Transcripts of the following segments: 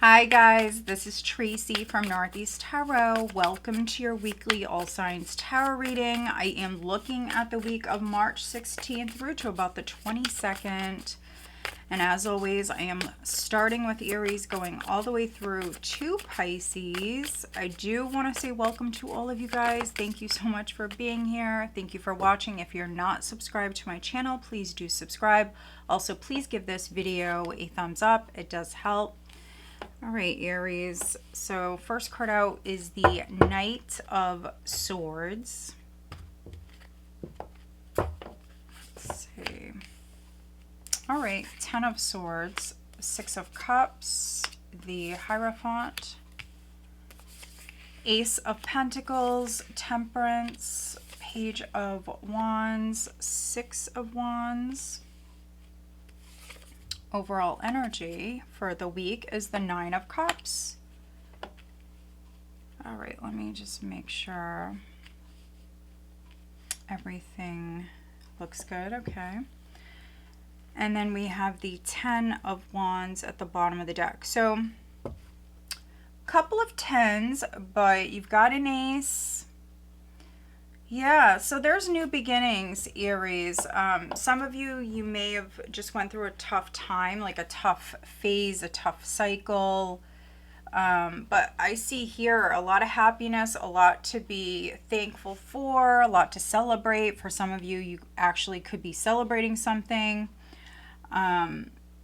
Hi guys, this is Tracy from Northeast Tarot. Welcome to your weekly All Signs Tarot reading. I am looking at the week of March 16th through to about the 22nd. And as always, I am starting with Aries, going all the way through to Pisces. I do want to say welcome to all of you guys. Thank you so much for being here. Thank you for watching. If you're not subscribed to my channel, please do subscribe. Also, please give this video a thumbs up. It does help. All right, Aries. So first card out is the Knight of Swords. Let's see. All right, 10 of Swords, 6 of Cups, the Hierophant, Ace of Pentacles, Temperance, Page of Wands, 6 of Wands. Overall energy for the week is the 9 of Cups. All right, let me just make sure everything looks good. Okay. And then we have the 10 of Wands at the bottom of the deck. So, a couple of 10s, but you've got an ace. Yeah, so there's new beginnings, Aries. Some of you may have just went through a tough time, like a tough phase, a tough cycle. But I see here a lot of happiness, a lot to be thankful for, a lot to celebrate. For some of you, you actually could be celebrating something.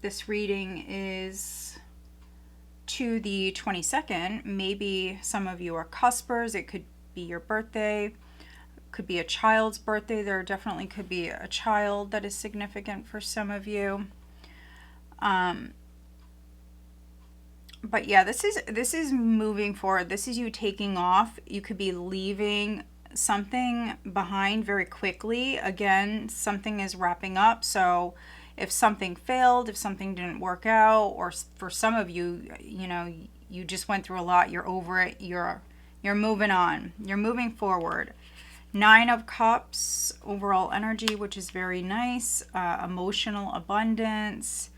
This reading is to the 22nd. Maybe some of you are cuspers. It could be your birthday. Could be a child's birthday. There definitely could be a child that is significant for some of you. But yeah, this is moving forward. This is you taking off. You could be leaving something behind very quickly. Again, something is wrapping up. So if something failed, if something didn't work out, or for some of you, you know, you just went through a lot, you're over it, you're moving on, you're moving forward. 9 of Cups, overall energy, which is very nice. Emotional abundance.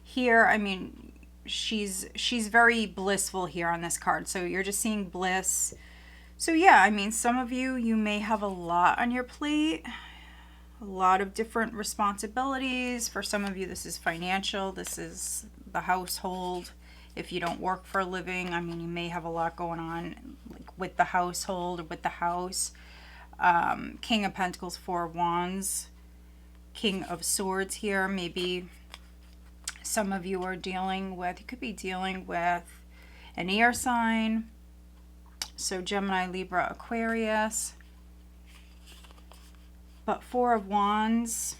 Here, I mean, she's very blissful here on this card. So you're just seeing bliss. So yeah, I mean, some of you may have a lot on your plate. A lot of different responsibilities. For some of you, this is financial. This is the household. If you don't work for a living, I mean, you may have a lot going on, like with the household or with the house. King of Pentacles, 4 of Wands, King of Swords here. Maybe some of you are dealing with, you could be dealing with an air sign. So Gemini, Libra, Aquarius. But 4 of Wands.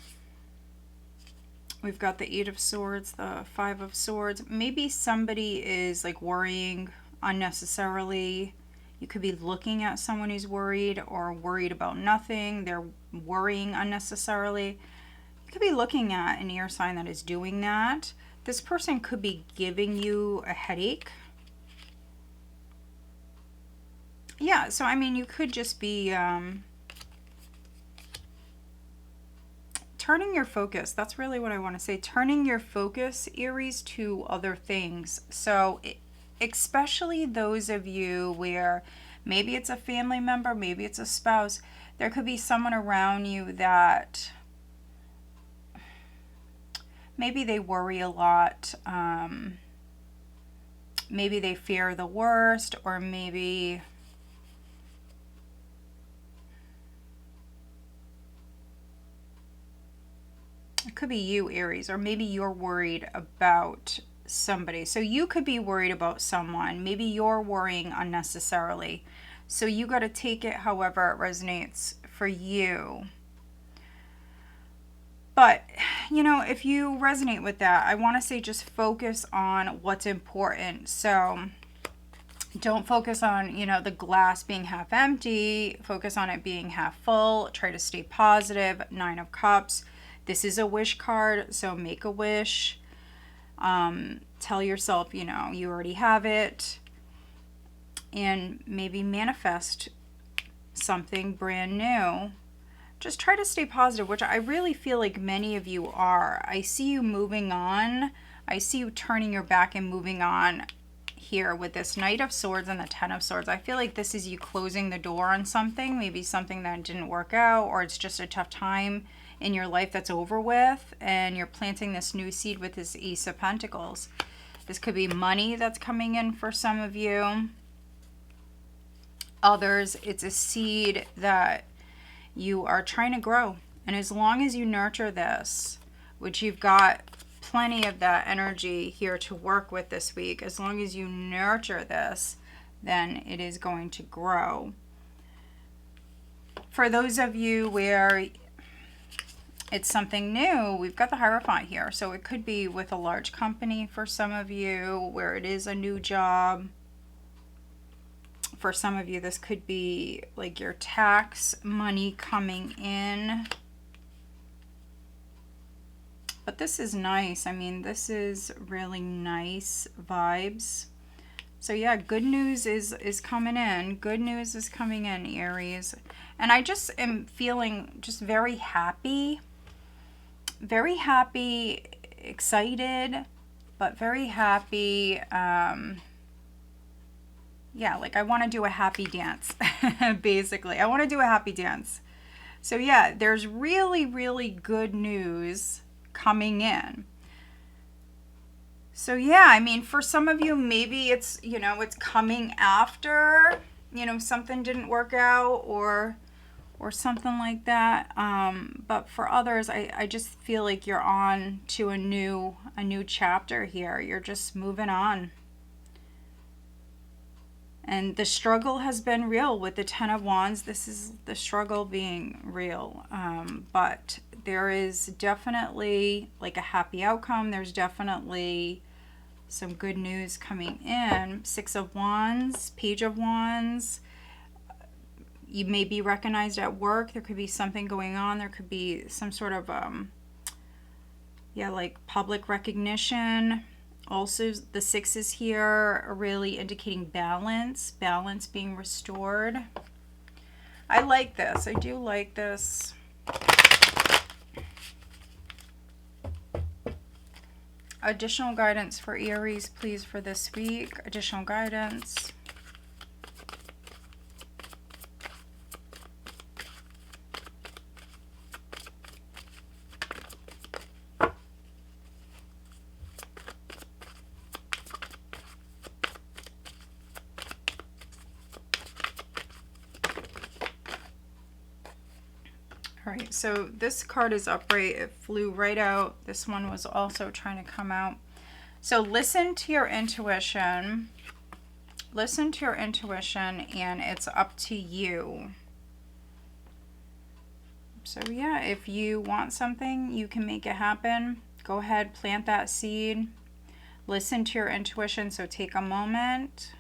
We've got the 8 of Swords, the 5 of Swords. Maybe somebody is like worrying unnecessarily. You could be looking at someone who's worried or worried about nothing. They're worrying unnecessarily. You could be looking at an air sign that is doing that. This person could be giving you a headache. Yeah, so I mean, you could just be turning your focus. That's really what I want to say. Turning your focus, Aries, to other things. So especially those of you where maybe it's a family member, maybe it's a spouse, there could be someone around you that maybe they worry a lot, maybe they fear the worst, or maybe it could be you, Aries, or maybe you're worried about somebody. So you could be worried about someone. Maybe you're worrying unnecessarily. So you got to take it however it resonates for you. But, you know, if you resonate with that, I want to say just focus on what's important. So don't focus on, you know, the glass being half empty. Focus on it being half full. Try to stay positive. 9 of Cups. This is a wish card, so make a wish. Tell yourself, you know, you already have it, and maybe manifest something brand new. Just try to stay positive, which I really feel like many of you are. I see you moving on. I see you turning your back and moving on. here with this Knight of Swords and the Ten of Swords. I feel like this is you closing the door on something, maybe something that didn't work out, or it's just a tough time in your life that's over with, and you're planting this new seed with this Ace of Pentacles. This could be money that's coming in for some of you. Others, it's a seed that you are trying to grow. And as long as you nurture this, which you've got plenty of that energy here to work with this week, as long as you nurture this, then it is going to grow. For those of you where it's something new, we've got the Hierophant here. So it could be with a large company for some of you, where it is a new job. For some of you, this could be like your tax money coming in. But this is nice. I mean, this is really nice vibes. So yeah, good news is coming in. Good news is coming in, Aries. And I just am feeling just very happy. Very happy, excited, but very happy. Yeah, like I want to do a happy dance, basically. I want to do a happy dance. So yeah, there's really, really good news coming in. So yeah, I mean, for some of you, maybe it's, you know, it's coming after, you know, something didn't work out or something like that. But for others, I just feel like you're on to a new chapter here. You're just moving on. And the struggle has been real with the Ten of Wands. This is the struggle being real. But there is definitely like a happy outcome. There's definitely some good news coming in. Six of Wands, Page of Wands. You may be recognized at work. There could be something going on. There could be some sort of, yeah, like public recognition. Also, the sixes here are really indicating balance being restored. I like this. I do like this. Additional guidance for Aries, please, for this week. Additional guidance. Alright, so this card is upright. It flew right out. This one was also trying to come out. So listen to your intuition. Listen to your intuition, and it's up to you. So yeah, if you want something, you can make it happen. Go ahead, plant that seed. Listen to your intuition, so take a moment.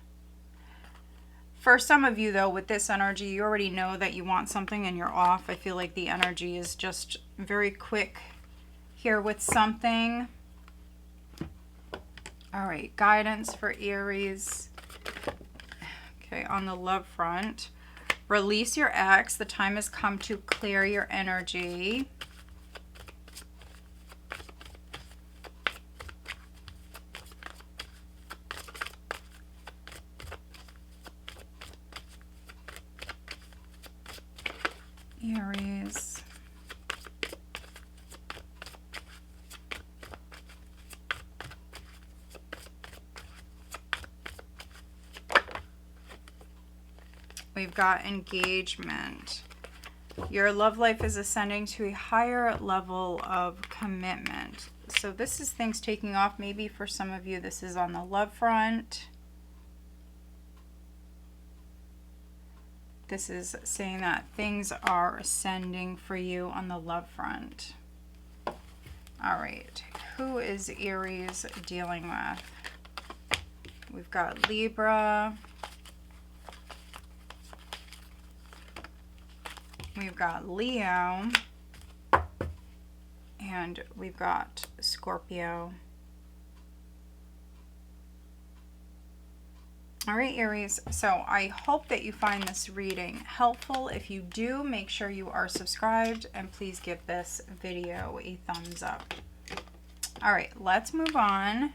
For some of you, though, with this energy, you already know that you want something and you're off. I feel like the energy is just very quick here with something. All right, guidance for Aries. Okay, on the love front. Release your ex. The time has come to clear your energy. Aries. We've got engagement. Your love life is ascending to a higher level of commitment. So this is things taking off. Maybe for some of you, this is on the love front. This is saying that things are ascending for you on the love front. All right, who is Aries dealing with? We've got Libra. We've got Leo. And we've got Scorpio. All right, Aries, so I hope that you find this reading helpful. If you do, make sure you are subscribed, and please give this video a thumbs up. All right, let's move on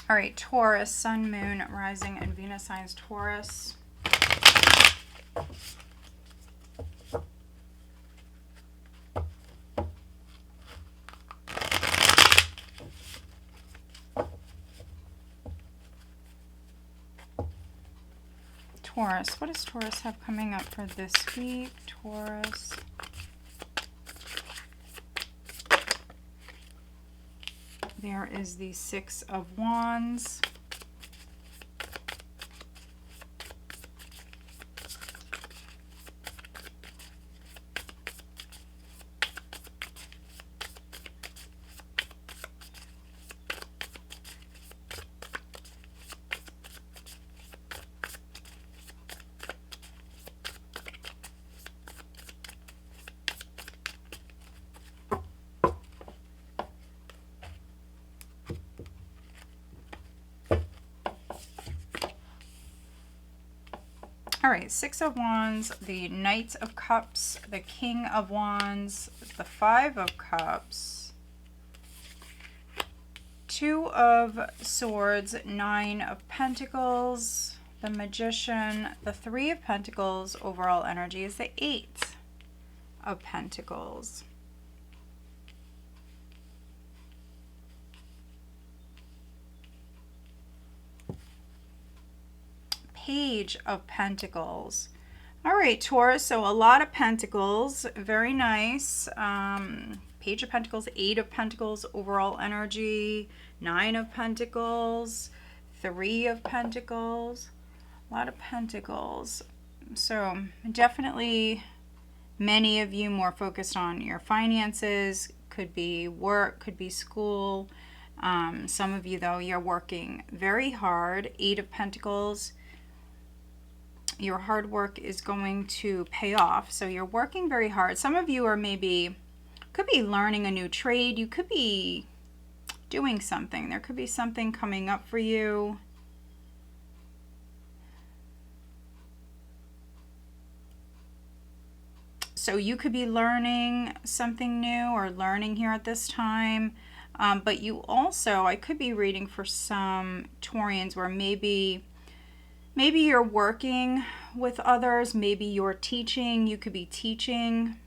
All right, Taurus, Sun, Moon, Rising, and Venus signs. Taurus. Taurus. What does Taurus have coming up for this week? Taurus. There is the Six of Wands. All right, Six of Wands, the Knight of Cups, the King of Wands, the Five of Cups, Two of Swords, Nine of Pentacles, the Magician, the Three of Pentacles. Overall energy is the Eight of Pentacles. Page of Pentacles. All right, Taurus, so a lot of Pentacles, very nice. Page of Pentacles, Eight of Pentacles, overall energy, Nine of Pentacles, Three of Pentacles, a lot of Pentacles. So definitely many of you more focused on your finances, could be work, could be school. Some of you, though, you're working very hard. Eight of Pentacles. Your hard work is going to pay off. So you're working very hard. Some of you are could be learning a new trade. You could be doing something. There could be something coming up for you. So you could be learning something new or learning here at this time. But you also, I could be reading for some Taurians where maybe you're working with others, maybe you're teaching, you could be teaching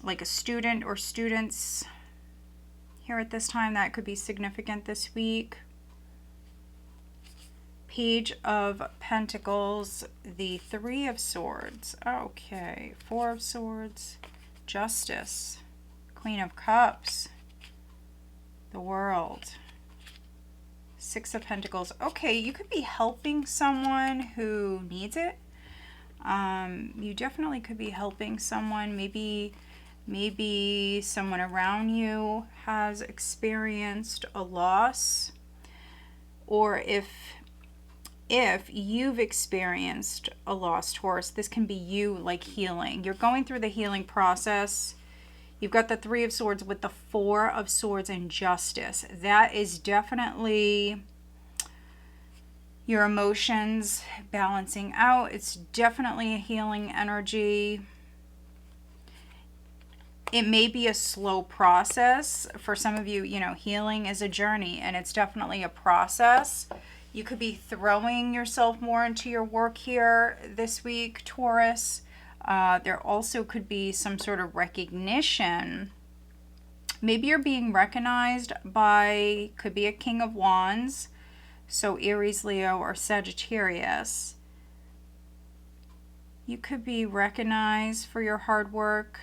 like a student or students here at this time. That could be significant this week. Page of Pentacles, the Three of Swords. Okay, Four of Swords, Justice, Queen of Cups, the World. Six of Pentacles. Okay, you could be helping someone who needs it. You definitely could be helping someone. Maybe someone around you has experienced a loss, or if you've experienced a loss, Taurus, this can be you like healing. You're going through the healing process. You've got the Three of Swords with the Four of Swords and Justice. That is definitely your emotions balancing out. It's definitely a healing energy. It may be a slow process. For some of you, healing is a journey, and it's definitely a process. You could be throwing yourself more into your work here this week, Taurus. There also could be some sort of recognition. Maybe you're being recognized by, could be a King of Wands, so Aries, Leo, or Sagittarius. You could be recognized for your hard work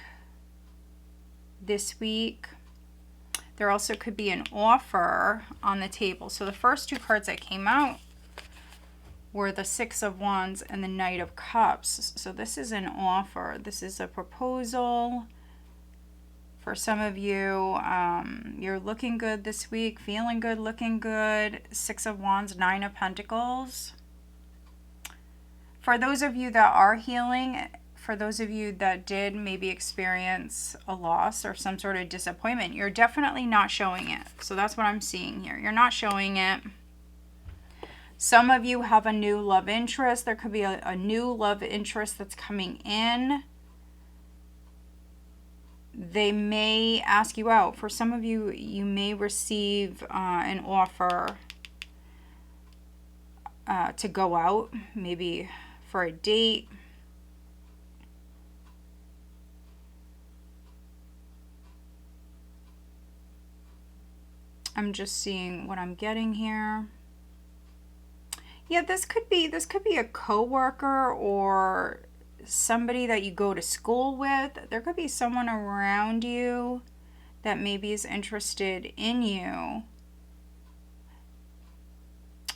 this week. There also could be an offer on the table. So the first two cards that came out were the Six of Wands and the Knight of Cups. So this is an offer. This is a proposal. For some of you, you're looking good this week, feeling good, looking good. Six of Wands, Nine of Pentacles. For those of you that are healing, for those of you that did maybe experience a loss or some sort of disappointment, you're definitely not showing it. So that's what I'm seeing here. You're not showing it. Some of you have a new love interest. There could be a new love interest that's coming in. they may ask you out. For some of you, you may receive an offer to go out, maybe for a date. I'm just seeing what I'm getting here. Yeah, this could be a coworker or somebody that you go to school with. There could be someone around you that maybe is interested in you.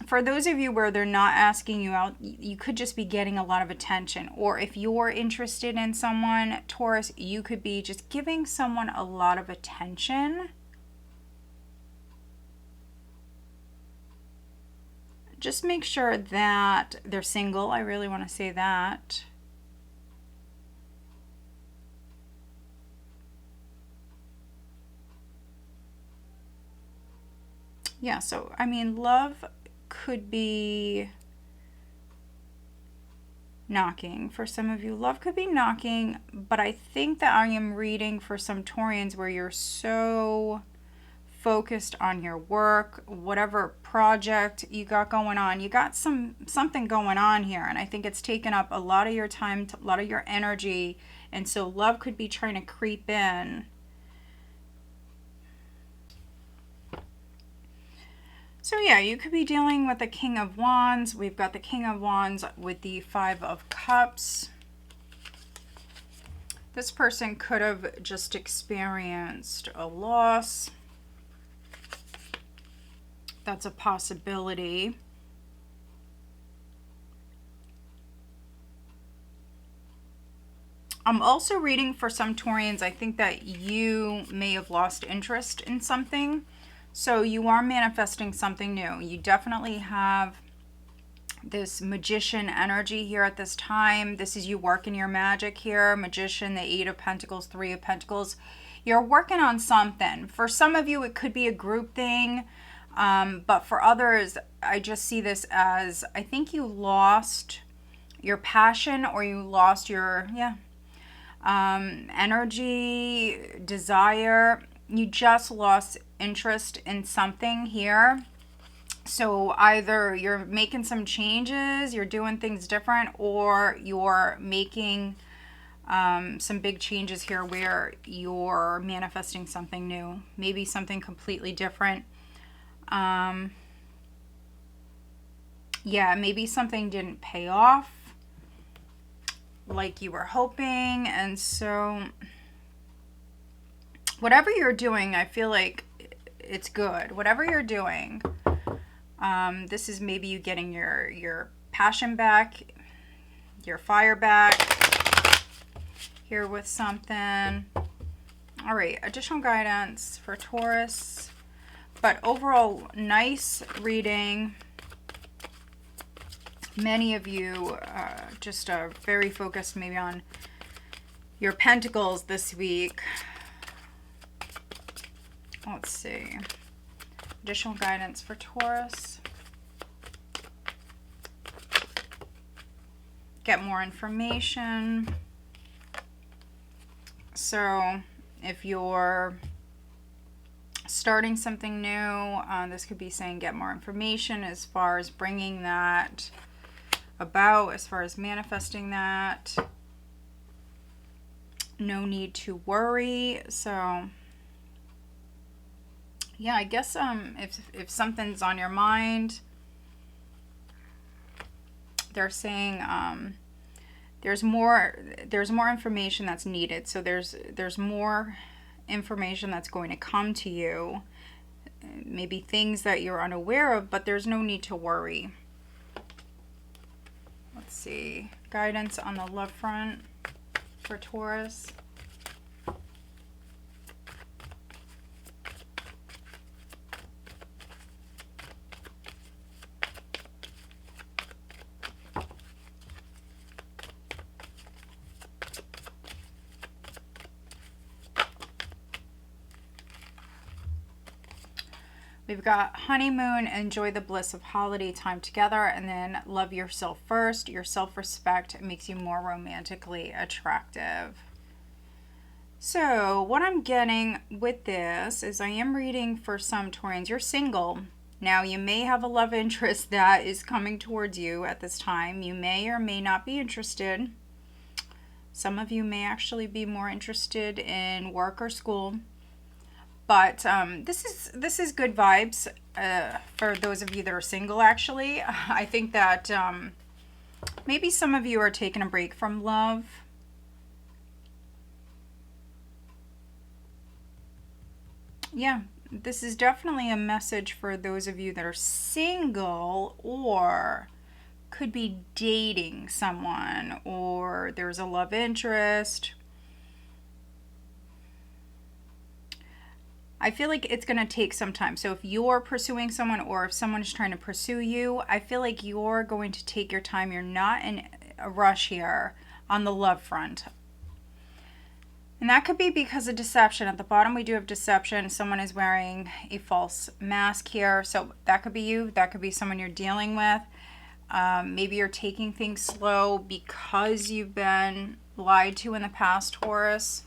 For those of you where they're not asking you out, you could just be getting a lot of attention. Or if you're interested in someone, Taurus, you could be just giving someone a lot of attention. Just make sure that they're single. I really want to say that. Yeah, so, I mean, love could be knocking. For some of you, love could be knocking, but I think that I am reading for some Taurians where you're so focused on your work, whatever project you got going on. You got something going on here, and I think it's taken up a lot of your time, a lot of your energy, and so love could be trying to creep in. So yeah, you could be dealing with the King of Wands. We've got the King of Wands with the Five of Cups. This person could have just experienced a loss. That's a possibility. I'm also reading for some Taurians, I think that you may have lost interest in something. So you are manifesting something new. You definitely have this magician energy here at this time. This is you working your magic here. Magician, the Eight of Pentacles, Three of Pentacles. You're working on something. For some of you, it could be a group thing. But for others, I just see this as, I think you lost your passion, or you lost your, energy, desire. You just lost interest in something here. So either you're making some changes, you're doing things different, or you're making some big changes here where you're manifesting something new, maybe something completely different. Yeah, maybe something didn't pay off like you were hoping, and so whatever you're doing, I feel like it's good. Whatever you're doing, this is maybe you getting your passion back, your fire back here with something. All right, additional guidance for Taurus. But overall, nice reading. Many of you just are very focused maybe on your pentacles this week. Let's see. Additional guidance for Taurus. Get more information. So if you're starting something new, this could be saying get more information as far as bringing that about, as far as manifesting that. No need to worry. So yeah, I guess if something's on your mind, they're saying there's more information that's needed. So there's more information that's going to come to you, maybe things that you're unaware of, but there's no need to worry. Let's see, guidance on the love front for Taurus. We've got honeymoon, enjoy the bliss of holiday time together, and then love yourself first. Your self-respect makes you more romantically attractive. So what I'm getting with this is I am reading for some Taurians. You're single. Now you may have a love interest that is coming towards you at this time. You may or may not be interested. Some of you may actually be more interested in work or school. But this is good vibes for those of you that are single, actually. I think that maybe some of you are taking a break from love. Yeah, this is definitely a message for those of you that are single or could be dating someone, or there's a love interest. I feel like it's going to take some time. So if you're pursuing someone or if someone is trying to pursue you, I feel like you're going to take your time. You're not in a rush here on the love front. And that could be because of deception. At the bottom, we do have deception. Someone is wearing a false mask here. So that could be you. That could be someone you're dealing with. Maybe you're taking things slow because you've been lied to in the past, Taurus.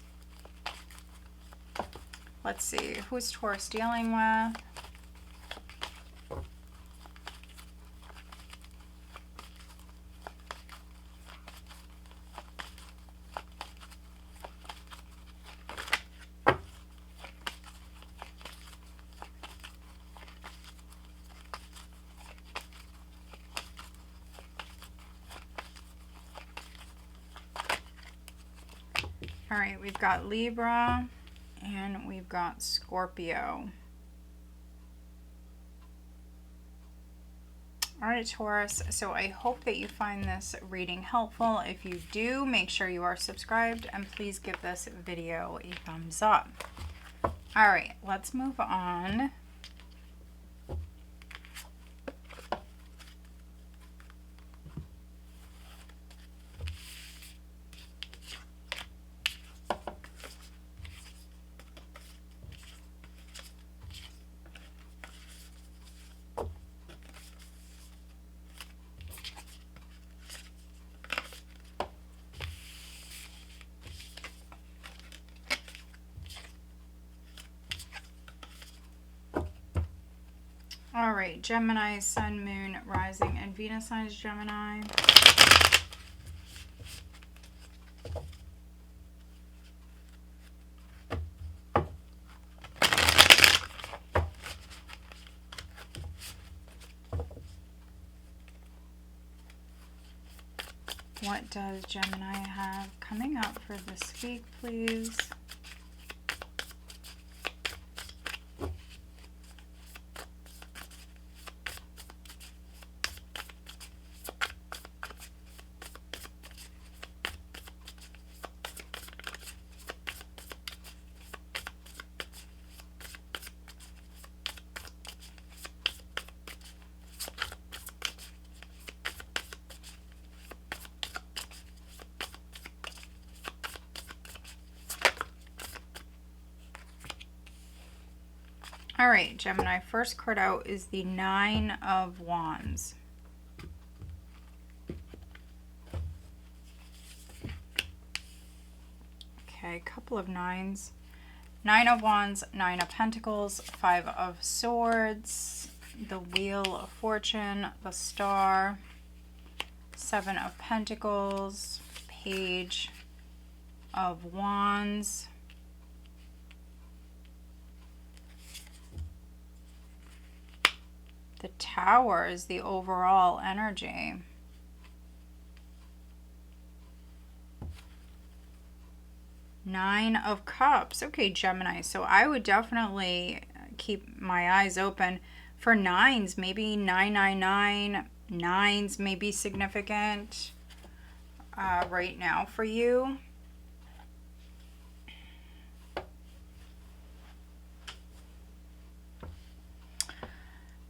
Let's see. Who's Taurus dealing with? All right, we've got Libra and we've got Scorpio. All right, Taurus, so I hope that you find this reading helpful. If you do, make sure you are subscribed and please give this video a thumbs up. All right, let's move on. All right, Gemini, Sun, Moon, Rising, and Venus sign is Gemini. What does Gemini have coming up for this week, please? All right, Gemini, first card out is the Nine of Wands. Okay, couple of nines. Nine of Wands, Nine of Pentacles, Five of Swords, the Wheel of Fortune, the Star, Seven of Pentacles, Page of Wands, the Tower is the overall energy. Nine of Cups. Okay, Gemini. So I would definitely keep my eyes open for nines. Maybe 999. Nines may be significant right now for you.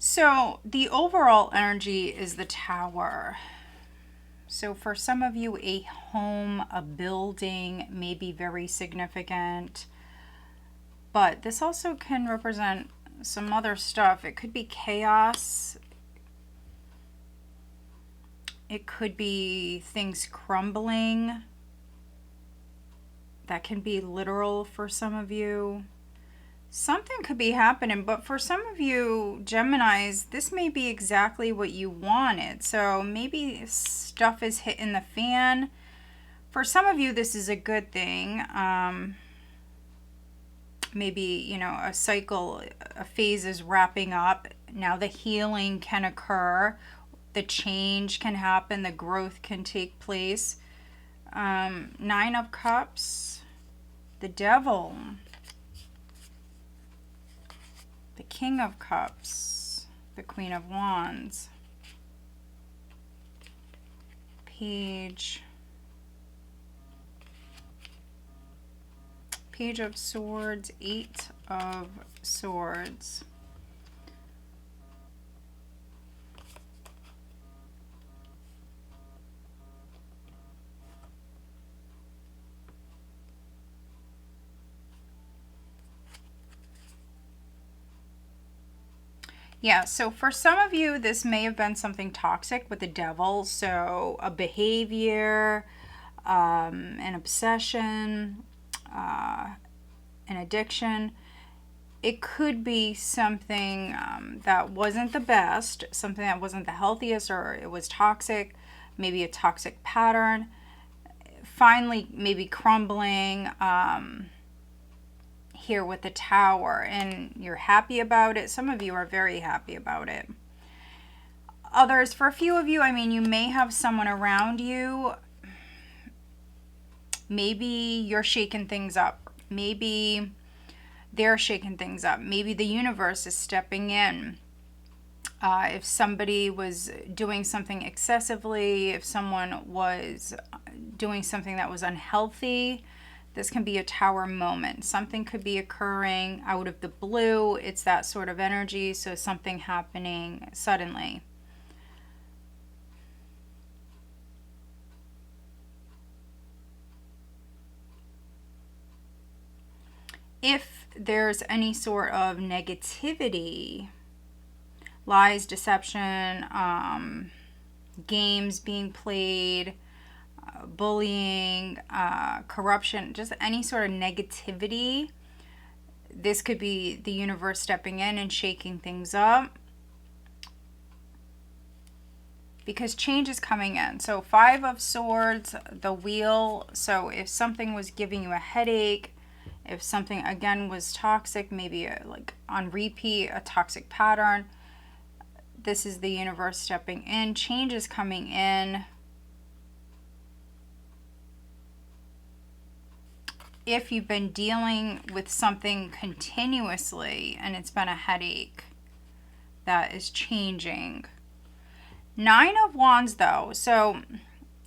So the overall energy is the Tower. So for some of you, a home, a building may be very significant. But this also can represent some other stuff. It could be chaos. It could be things crumbling. That can be literal for some of you. Something could be happening, but for some of you Geminis, this may be exactly what you wanted. So maybe stuff is hitting the fan. For some of you, this is a good thing. Maybe, you know, a cycle, a phase is wrapping up. Now the healing can occur. The change can happen. The growth can take place. 9 of Cups. The Devil. The King of Cups, the Queen of Wands, Page of Swords, 8 of Swords. Yeah, so for some of you, this may have been something toxic with the Devil. So a behavior, an obsession, an addiction. It could be something that wasn't the best, something that wasn't the healthiest, or it was toxic, maybe a toxic pattern. Finally, maybe crumbling. Here with the Tower, and you're happy about it. Some of you are very happy about it. Others, for a few of you, I mean, you may have someone around you. Maybe you're shaking things up. Maybe they're shaking things up. Maybe the universe is stepping in. If somebody was doing something excessively, if someone was doing something that was unhealthy, this can be a Tower moment. Something could be occurring out of the blue. It's that sort of energy, so something happening suddenly. If there's any sort of negativity, lies, deception, games being played, bullying, corruption, just any sort of negativity, this could be the universe stepping in and shaking things up, because change is coming in. So 5 of Swords, the Wheel. So if something was giving you a headache, if something again was toxic, maybe like on repeat, a toxic pattern, this is the universe stepping in. Change is coming in. If you've been dealing with something continuously and it's been a headache, that is changing. 9 of Wands though. So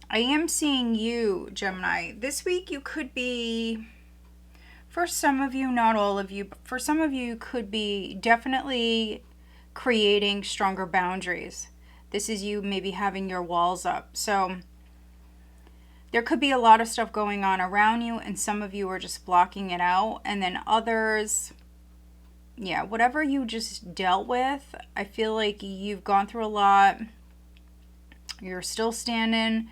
I am seeing you, Gemini. This week you could be, for some of you, not all of you, but for some of you could be definitely creating stronger boundaries. This is you maybe having your walls up. So there could be a lot of stuff going on around you, and some of you are just blocking it out. And then others, yeah, whatever you just dealt with, I feel like you've gone through a lot. You're still standing,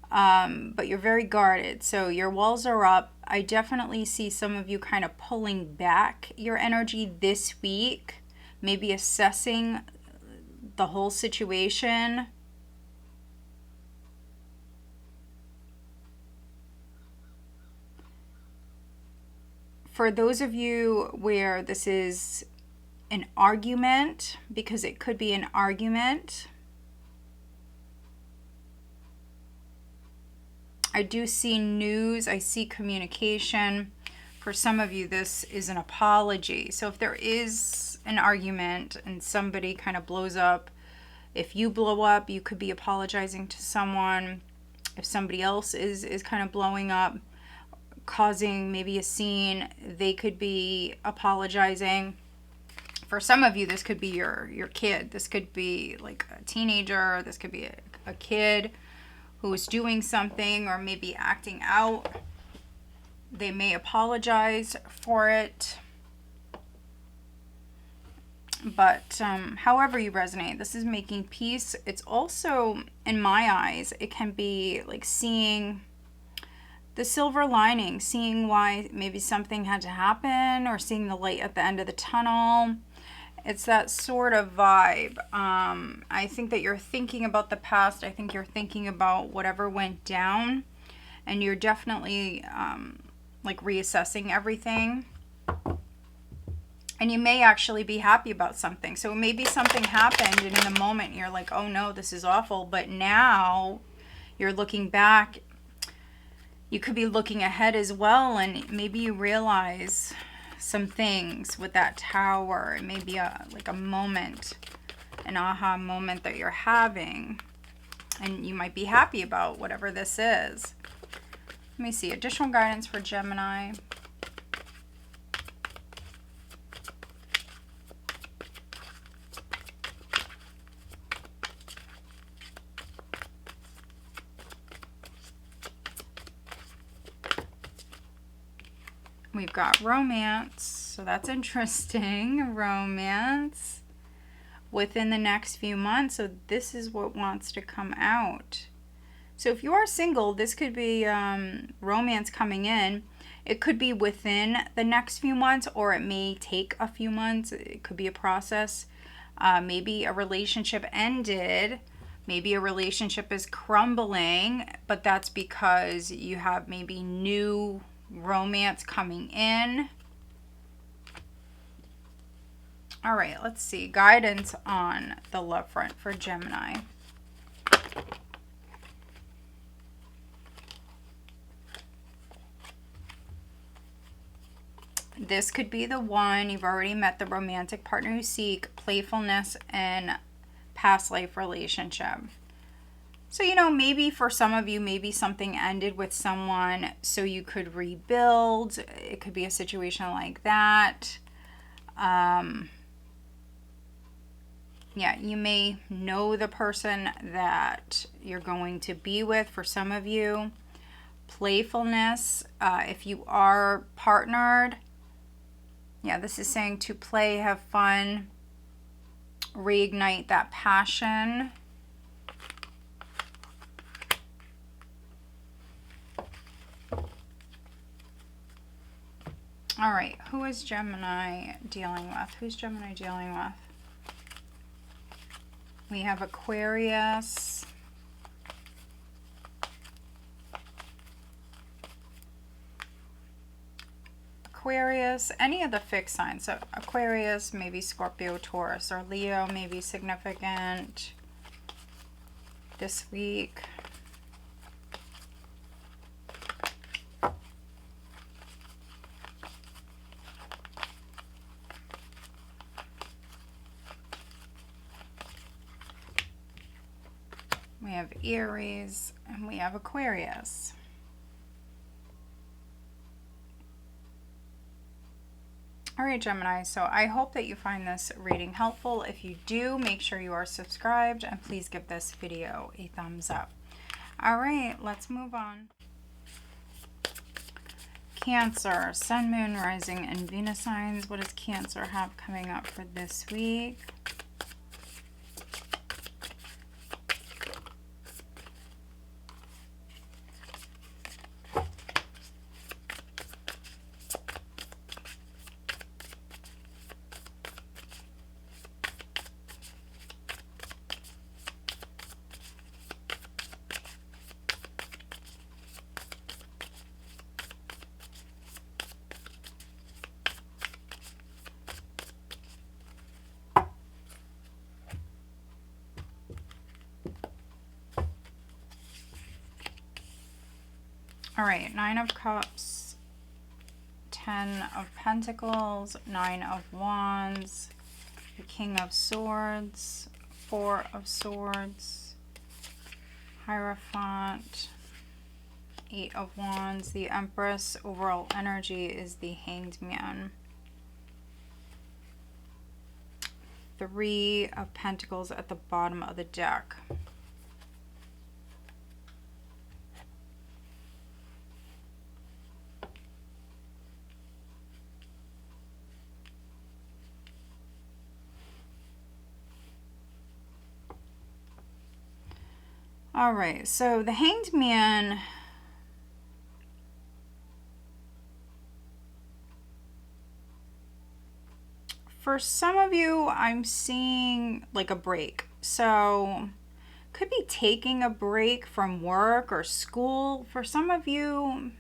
but you're very guarded. So your walls are up. I definitely see some of you kind of pulling back your energy this week, maybe assessing the whole situation. For those of you where this is an argument, because it could be an argument, I do see news, I see communication. For some of you, this is an apology. So if there is an argument and somebody kind of blows up, if you blow up, you could be apologizing to someone. If somebody else is kind of blowing up, causing maybe a scene, they could be apologizing. For some of you, this could be your kid. This could be like a teenager. This could be a kid who is doing something or maybe acting out. They may apologize for it. But however you resonate, this is making peace. It's also, in my eyes, it can be like seeing the silver lining, seeing why maybe something had to happen, or seeing the light at the end of the tunnel. It's that sort of vibe. I think that you're thinking about the past. I think you're thinking about whatever went down, and you're definitely like reassessing everything. And you may actually be happy about something. So maybe something happened, and in the moment you're like, oh no, this is awful. But now you're looking back. You could be looking ahead as well, and maybe you realize some things with that tower. It may be like a moment, an aha moment that you're having, and you might be happy about whatever this is. Let me see. Additional guidance for Gemini. We've got romance, so that's interesting. Romance within the next few months. So this is what wants to come out. So if you are single, this could be romance coming in. It could be within the next few months, or it may take a few months. It could be a process. Maybe a relationship ended. Maybe a relationship is crumbling, but that's because you have maybe new romance coming in. All right, let's see. Guidance on the love front for Gemini. This could be the one. You've already met the romantic partner you seek, playfulness and past life relationship. So, you know, maybe for some of you, maybe something ended with someone so you could rebuild. It could be a situation like that. Yeah, you may know the person that you're going to be with for some of you. Playfulness, if you are partnered. Yeah, this is saying to play, have fun, reignite that passion. All right, who is Gemini dealing with? Who's Gemini dealing with? We have Aquarius. Aquarius, any of the fixed signs. So Aquarius, maybe Scorpio, Taurus, or Leo may be significant this week. We have Aries, and we have Aquarius. All right, Gemini, so I hope that you find this reading helpful. If you do, make sure you are subscribed, and please give this video a thumbs up. All right, let's move on. Cancer, Sun, Moon, Rising, and Venus signs. What does Cancer have coming up for this week? All right, 9 of Cups, 10 of Pentacles, 9 of Wands, the King of Swords, 4 of Swords, Hierophant, 8 of Wands, the Empress. Overall energy is the Hanged Man. 3 of Pentacles at the bottom of the deck. All right, so the Hanged Man for some of you, I'm seeing like a break. So could be taking a break from work or school. For some of you,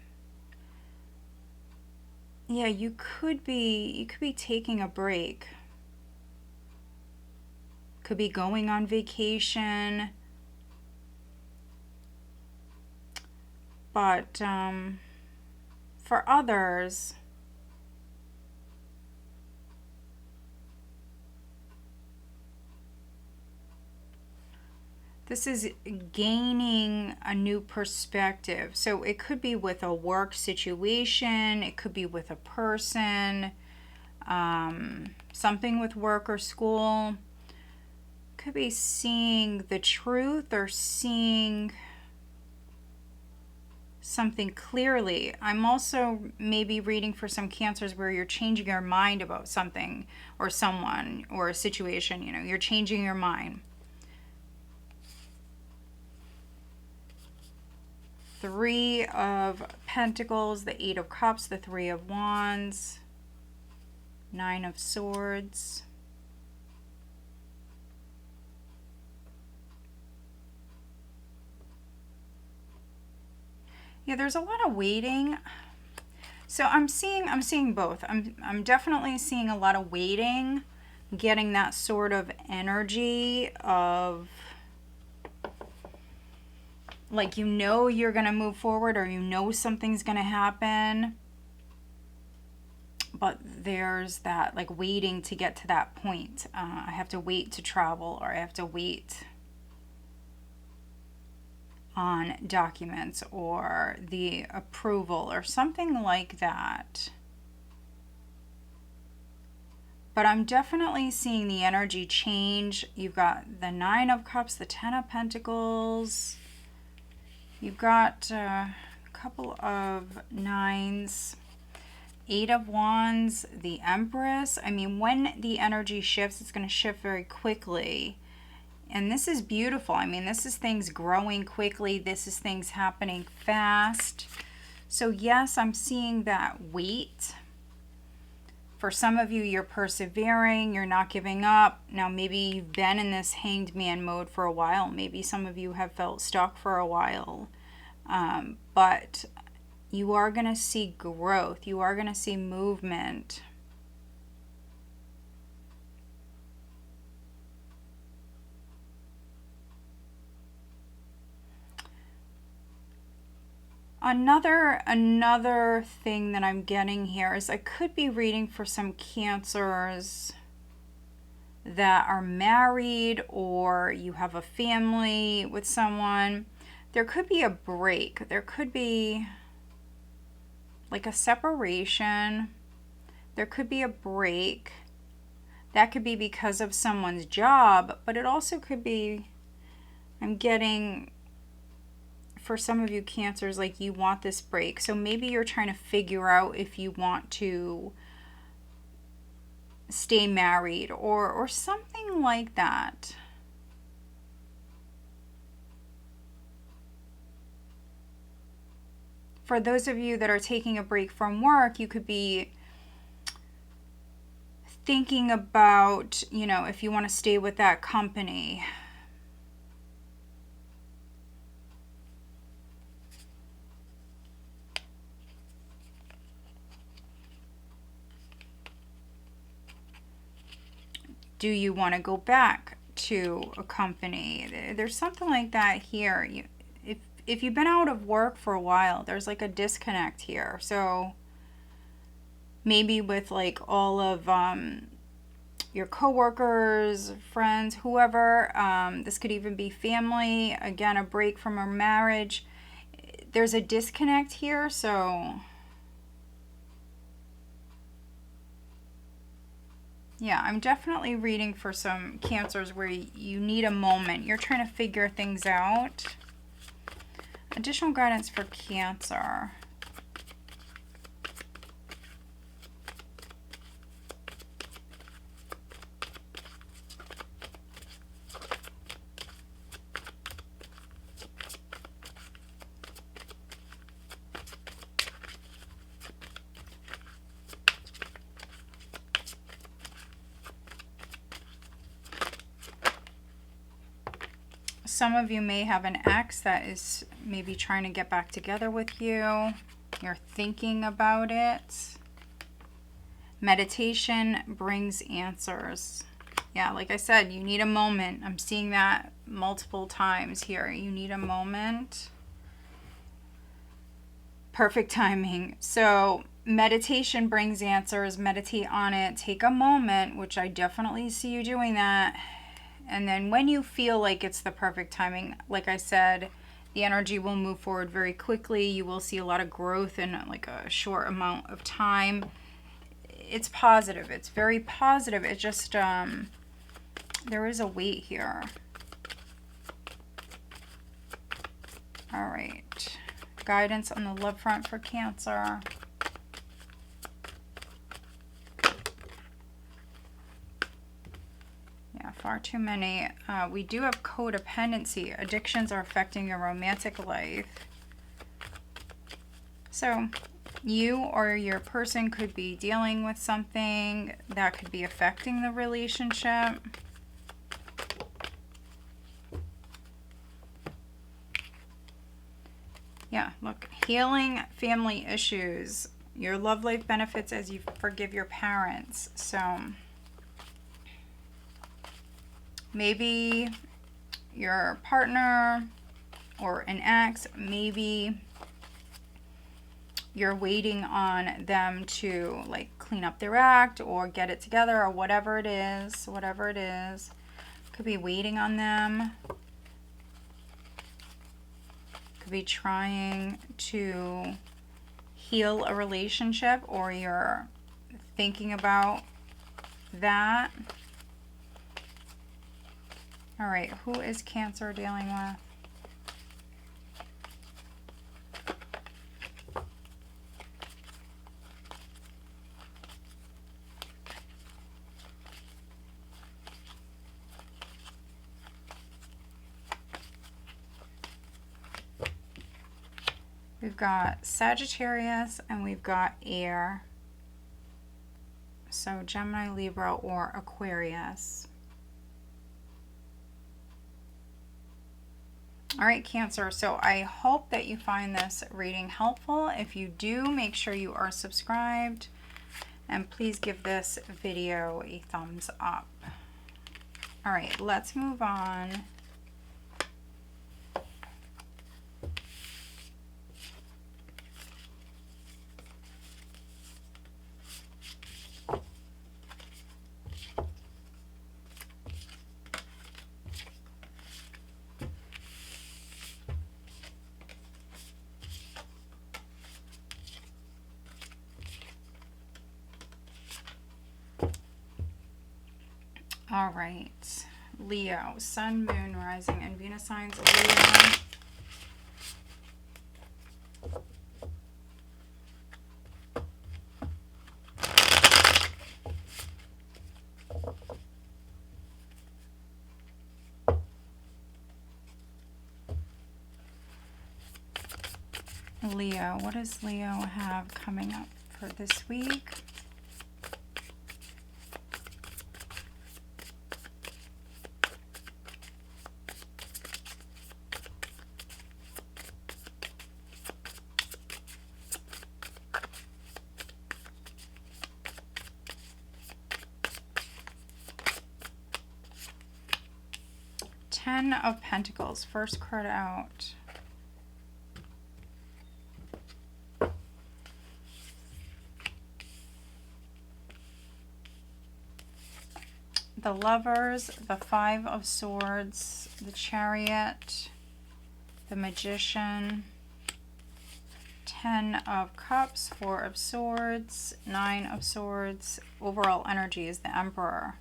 yeah, you could be taking a break. Could be going on vacation. But for others, this is gaining a new perspective. So it could be with a work situation, it could be with a person, something with work or school. Could be seeing the truth or seeing something clearly. I'm also maybe reading for some Cancers where you're changing your mind about something or someone or a situation. You know, you're changing your mind. Three of Pentacles, the Eight of Cups, the Three of Wands, Nine of Swords. Yeah, there's a lot of waiting. So I'm seeing both. I'm definitely seeing a lot of waiting, getting that sort of energy of like, you know, you're going to move forward, or you know something's going to happen, but there's that like waiting to get to that point. I have to wait to travel, or I have to wait on documents or the approval or something like that. But I'm definitely seeing the energy change. You've got the Nine of Cups, the Ten of Pentacles. You've got a couple of nines, Eight of Wands, the Empress. I mean, when the energy shifts, it's going to shift very quickly. And this is beautiful. I mean, this is things growing quickly. This is things happening fast. So yes, I'm seeing that weight. For some of you, you're persevering. You're not giving up. Now, maybe you've been in this hanged man mode for a while. Maybe some of you have felt stuck for a while. But you are going to see growth. You are going to see movement. Another thing that I'm getting here is I could be reading for some Cancers that are married, or you have a family with someone. There could be a break. There could be like a separation. There could be a break. That could be because of someone's job, but it also could be, I'm getting, for some of you Cancers, like you want this break. So maybe you're trying to figure out if you want to stay married or something like that. For those of you that are taking a break from work, you could be thinking about, you know, if you want to stay with that company. Do you want to go back to a company? There's something like that here. If you've been out of work for a while, there's like a disconnect here. So maybe with like all of your coworkers, friends, whoever, this could even be family. Again, a break from a marriage. There's a disconnect here, so yeah, I'm definitely reading for some Cancers where you need a moment. You're trying to figure things out. Additional guidance for Cancer. Some of you may have an ex that is maybe trying to get back together with you. You're thinking about it. Meditation brings answers. Yeah, like I said, you need a moment. I'm seeing that multiple times here. You need a moment. Perfect timing. So meditation brings answers. Meditate on it. Take a moment, which I definitely see you doing that. And then when you feel like it's the perfect timing, like I said, the energy will move forward very quickly. You will see a lot of growth in like a short amount of time. It's positive. It's very positive. It just, there is a weight here. All right. Guidance on the love front for Cancer. Far too many. We do have codependency. Addictions are affecting your romantic life. So you or your person could be dealing with something that could be affecting the relationship. Yeah, look, healing family issues. Your love life benefits as you forgive your parents. So maybe your partner or an ex, maybe you're waiting on them to like clean up their act or get it together or whatever it is. Could be waiting on them. Could be trying to heal a relationship, or you're thinking about that. All right, who is Cancer dealing with? We've got Sagittarius and we've got air. So Gemini, Libra, or Aquarius. All right, Cancer. So I hope that you find this reading helpful. If you do, make sure you are subscribed. And please give this video a thumbs up. All right, let's move on. All right, Leo, Sun, Moon, Rising, and Venus signs. Leo. Leo, what does Leo have coming up for this week? Ten of Pentacles, first card out. The Lovers, the Five of Swords, the Chariot, the Magician, Ten of Cups, Four of Swords, Nine of Swords. Overall energy is the Emperor.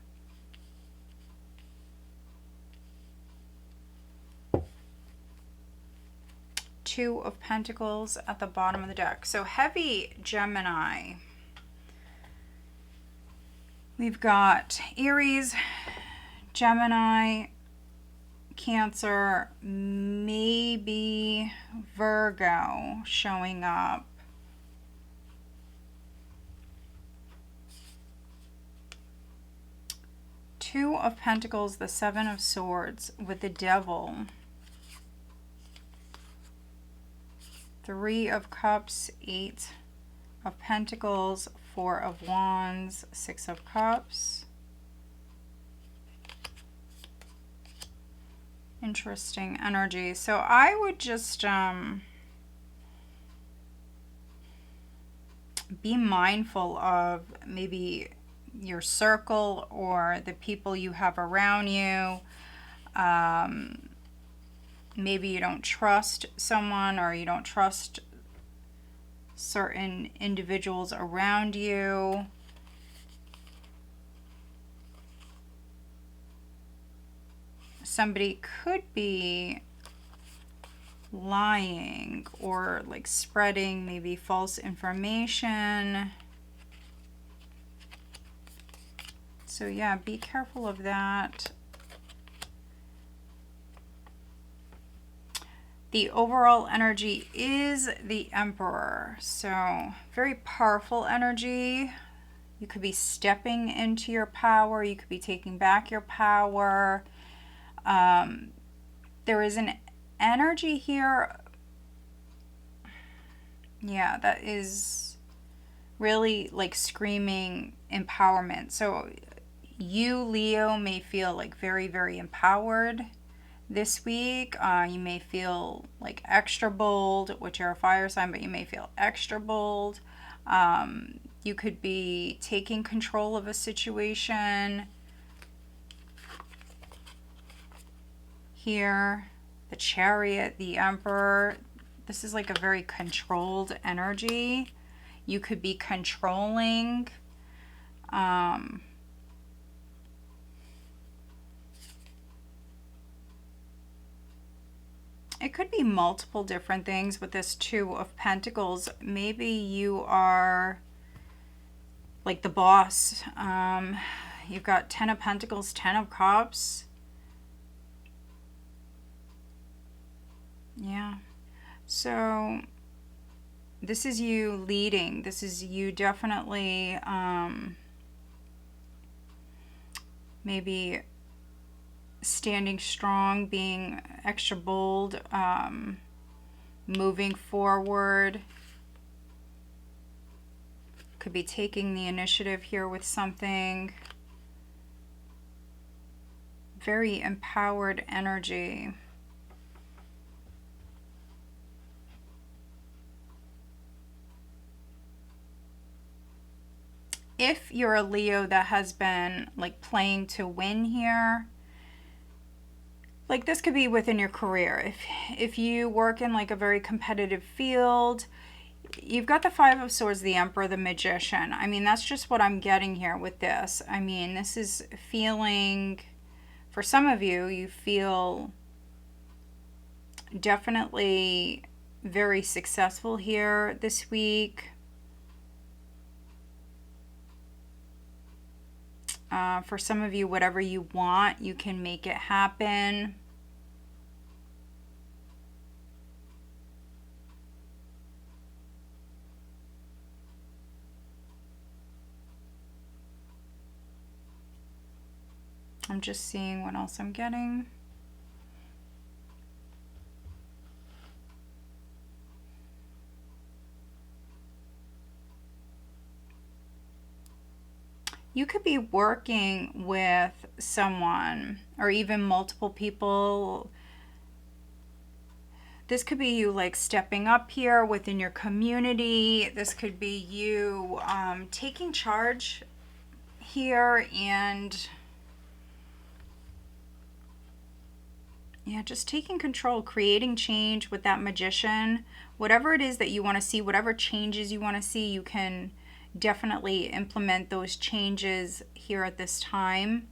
Two of Pentacles at the bottom of the deck. So heavy Gemini. We've got Aries, Gemini, Cancer, maybe Virgo showing up. Two of Pentacles, the Seven of Swords with the Devil. Three of Cups, Eight of Pentacles, Four of Wands, Six of Cups. Interesting energy. So I would just be mindful of maybe your circle or the people you have around you. Maybe you don't trust someone, or you don't trust certain individuals around you. Somebody could be lying or like spreading maybe false information. So yeah, be careful of that. The overall energy is the Emperor. So very powerful energy. You could be stepping into your power. You could be taking back your power. There is an energy here. Yeah, that is really like screaming empowerment. So you, Leo, may feel like very, very empowered this week. You may feel like extra bold, which are a fire sign, but you may feel extra bold. You could be taking control of a situation. Here, the Chariot, the Emperor. This is like a very controlled energy. You could be controlling. It could be multiple different things with this Two of Pentacles. Maybe you are like the boss. You've got Ten of Pentacles, Ten of Cups. Yeah. So this is you leading. This is you definitely maybe standing strong, being extra bold, moving forward. Could be taking the initiative here with something. Very empowered energy. If you're a Leo that has been like playing to win here, like this could be within your career. If you work in like a very competitive field, you've got the Five of Swords, the Emperor, the Magician. I mean, that's just what I'm getting here with this. I mean, this is feeling, for some of you, you feel definitely very successful here this week. For some of you, whatever you want, you can make it happen. I'm just seeing what else I'm getting. You could be working with someone or even multiple people. This could be you like stepping up here within your community. This could be you taking charge here and yeah, just taking control, creating change with that Magician. Whatever it is that you want to see, whatever changes you want to see, you can definitely implement those changes here at this time.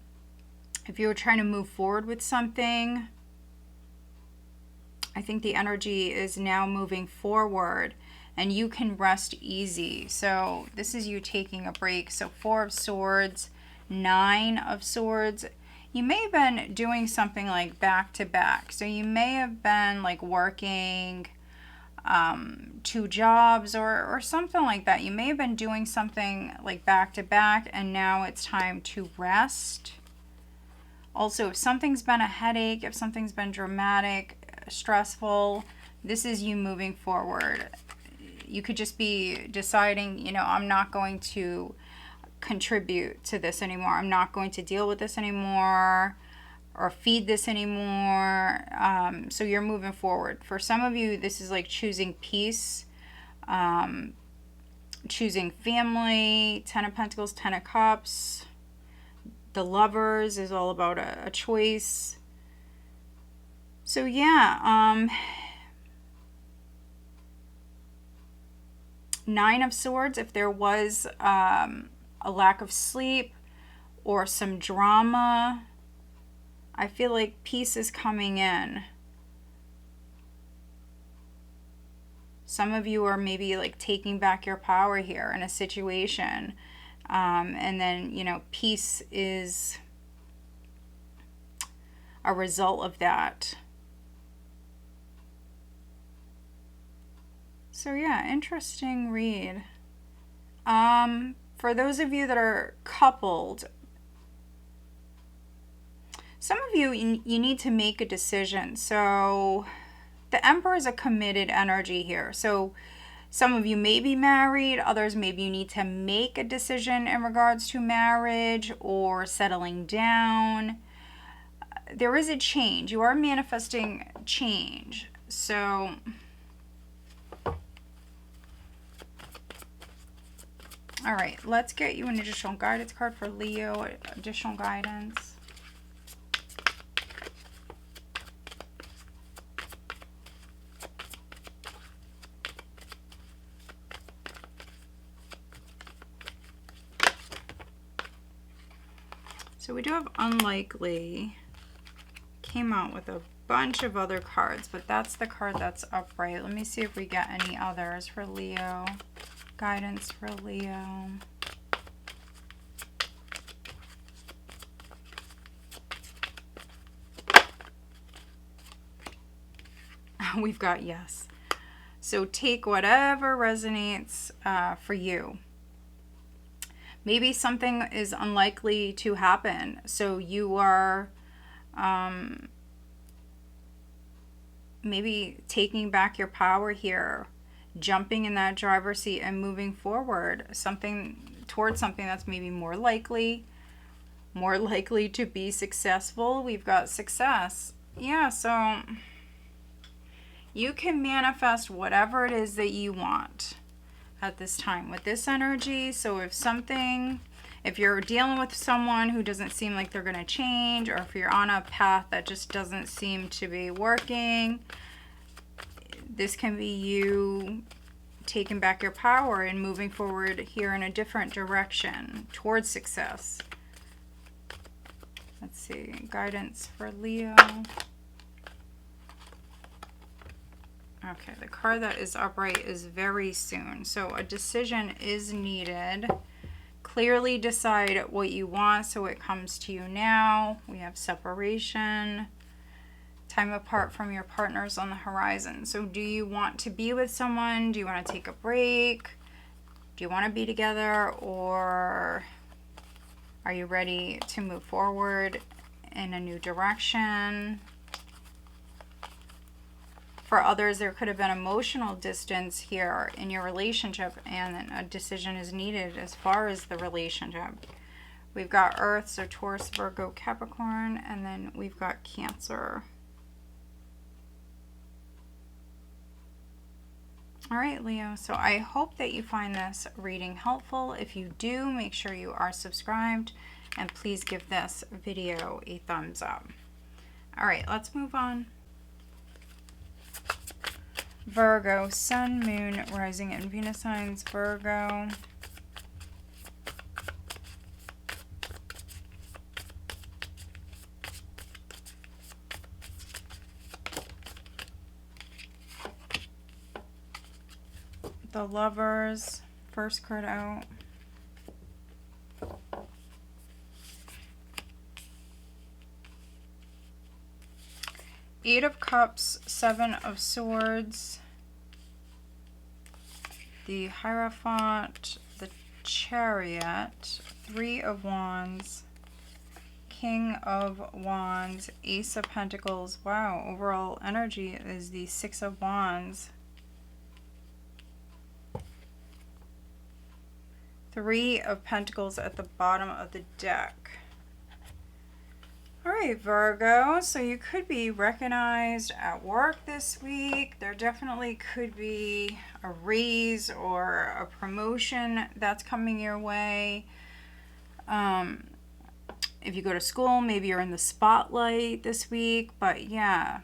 If you were trying to move forward with something, I think the energy is now moving forward and you can rest easy. So this is you taking a break. So Four of Swords, Nine of Swords. You may have been doing something like back to back. So you may have been like working two jobs or something like that. You may have been doing something like back to back and now it's time to rest. Also, if something's been a headache, if something's been dramatic, stressful, This is you moving forward. You could just be deciding, you know, I'm not going to contribute to this anymore. I'm not going to deal with this anymore or feed this anymore. So you're moving forward. For some of you, this is like choosing peace, choosing family. 10 of Pentacles, 10 of Cups. The Lovers is all about a choice. So yeah, 9 of Swords, if there was a lack of sleep or some drama, I feel like peace is coming in. Some of you are maybe like taking back your power here in a situation. And then, you know, peace is a result of that. So yeah, interesting read. For those of you that are coupled, some of you need to make a decision. So the Emperor is a committed energy here. So some of you may be married, others maybe you need to make a decision in regards to marriage or settling down. There is a change. You are manifesting change. So all right, let's get you an additional guidance card for Leo, additional guidance. So we do have unlikely, came out with a bunch of other cards, but that's the card that's upright. Let me see if we get any others for Leo. Guidance for Leo. We've got yes. So take whatever resonates for you. Maybe something is unlikely to happen. So you are maybe taking back your power here, jumping in that driver's seat and moving forward, something towards something that's maybe more likely to be successful. We've got success. Yeah, so you can manifest whatever it is that you want at this time with this energy. So if you're dealing with someone who doesn't seem like they're going to change, or if you're on a path that just doesn't seem to be working, this can be you taking back your power and moving forward here in a different direction towards success. Let's see, guidance for Leo. Okay, the card that is upright is very soon. So a decision is needed. Clearly decide what you want so it comes to you now. We have separation. Time apart from your partners on the horizon. So do you want to be with someone? Do you want to take a break? Do you want to be together? Or are you ready to move forward in a new direction? For others, there could have been emotional distance here in your relationship, and a decision is needed as far as the relationship. We've got Earth, so Taurus, Virgo, Capricorn, and then we've got Cancer. All right, Leo, so I hope that you find this reading helpful. If you do, make sure you are subscribed, and please give this video a thumbs up. All right, let's move on. Virgo, Sun, Moon, Rising, and Venus signs, Virgo. The Lovers, first card out. Eight of Cups, Seven of Swords, the Hierophant, the Chariot, Three of Wands, King of Wands, Ace of Pentacles. Wow, overall energy is the Six of Wands. Three of Pentacles at the bottom of the deck. All right, Virgo, so you could be recognized at work this week. There definitely could be a raise or a promotion that's coming your way. If you go to school, maybe you're in the spotlight this week. But yeah,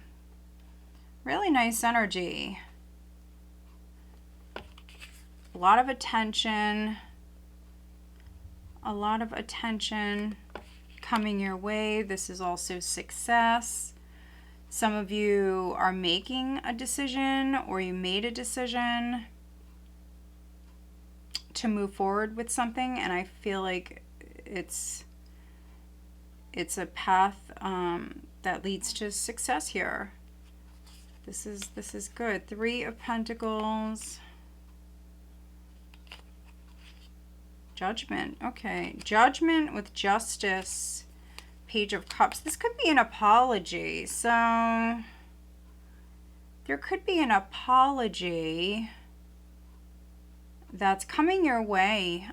really nice energy. A lot of attention. A lot of attention coming your way. This is also success. Some of you are making a decision, or you made a decision to move forward with something, and I feel like it's a path that leads to success here. This is good. Three of Pentacles. Judgment. Okay. Judgment with Justice. Page of Cups. This could be an apology. So there could be an apology that's coming your way.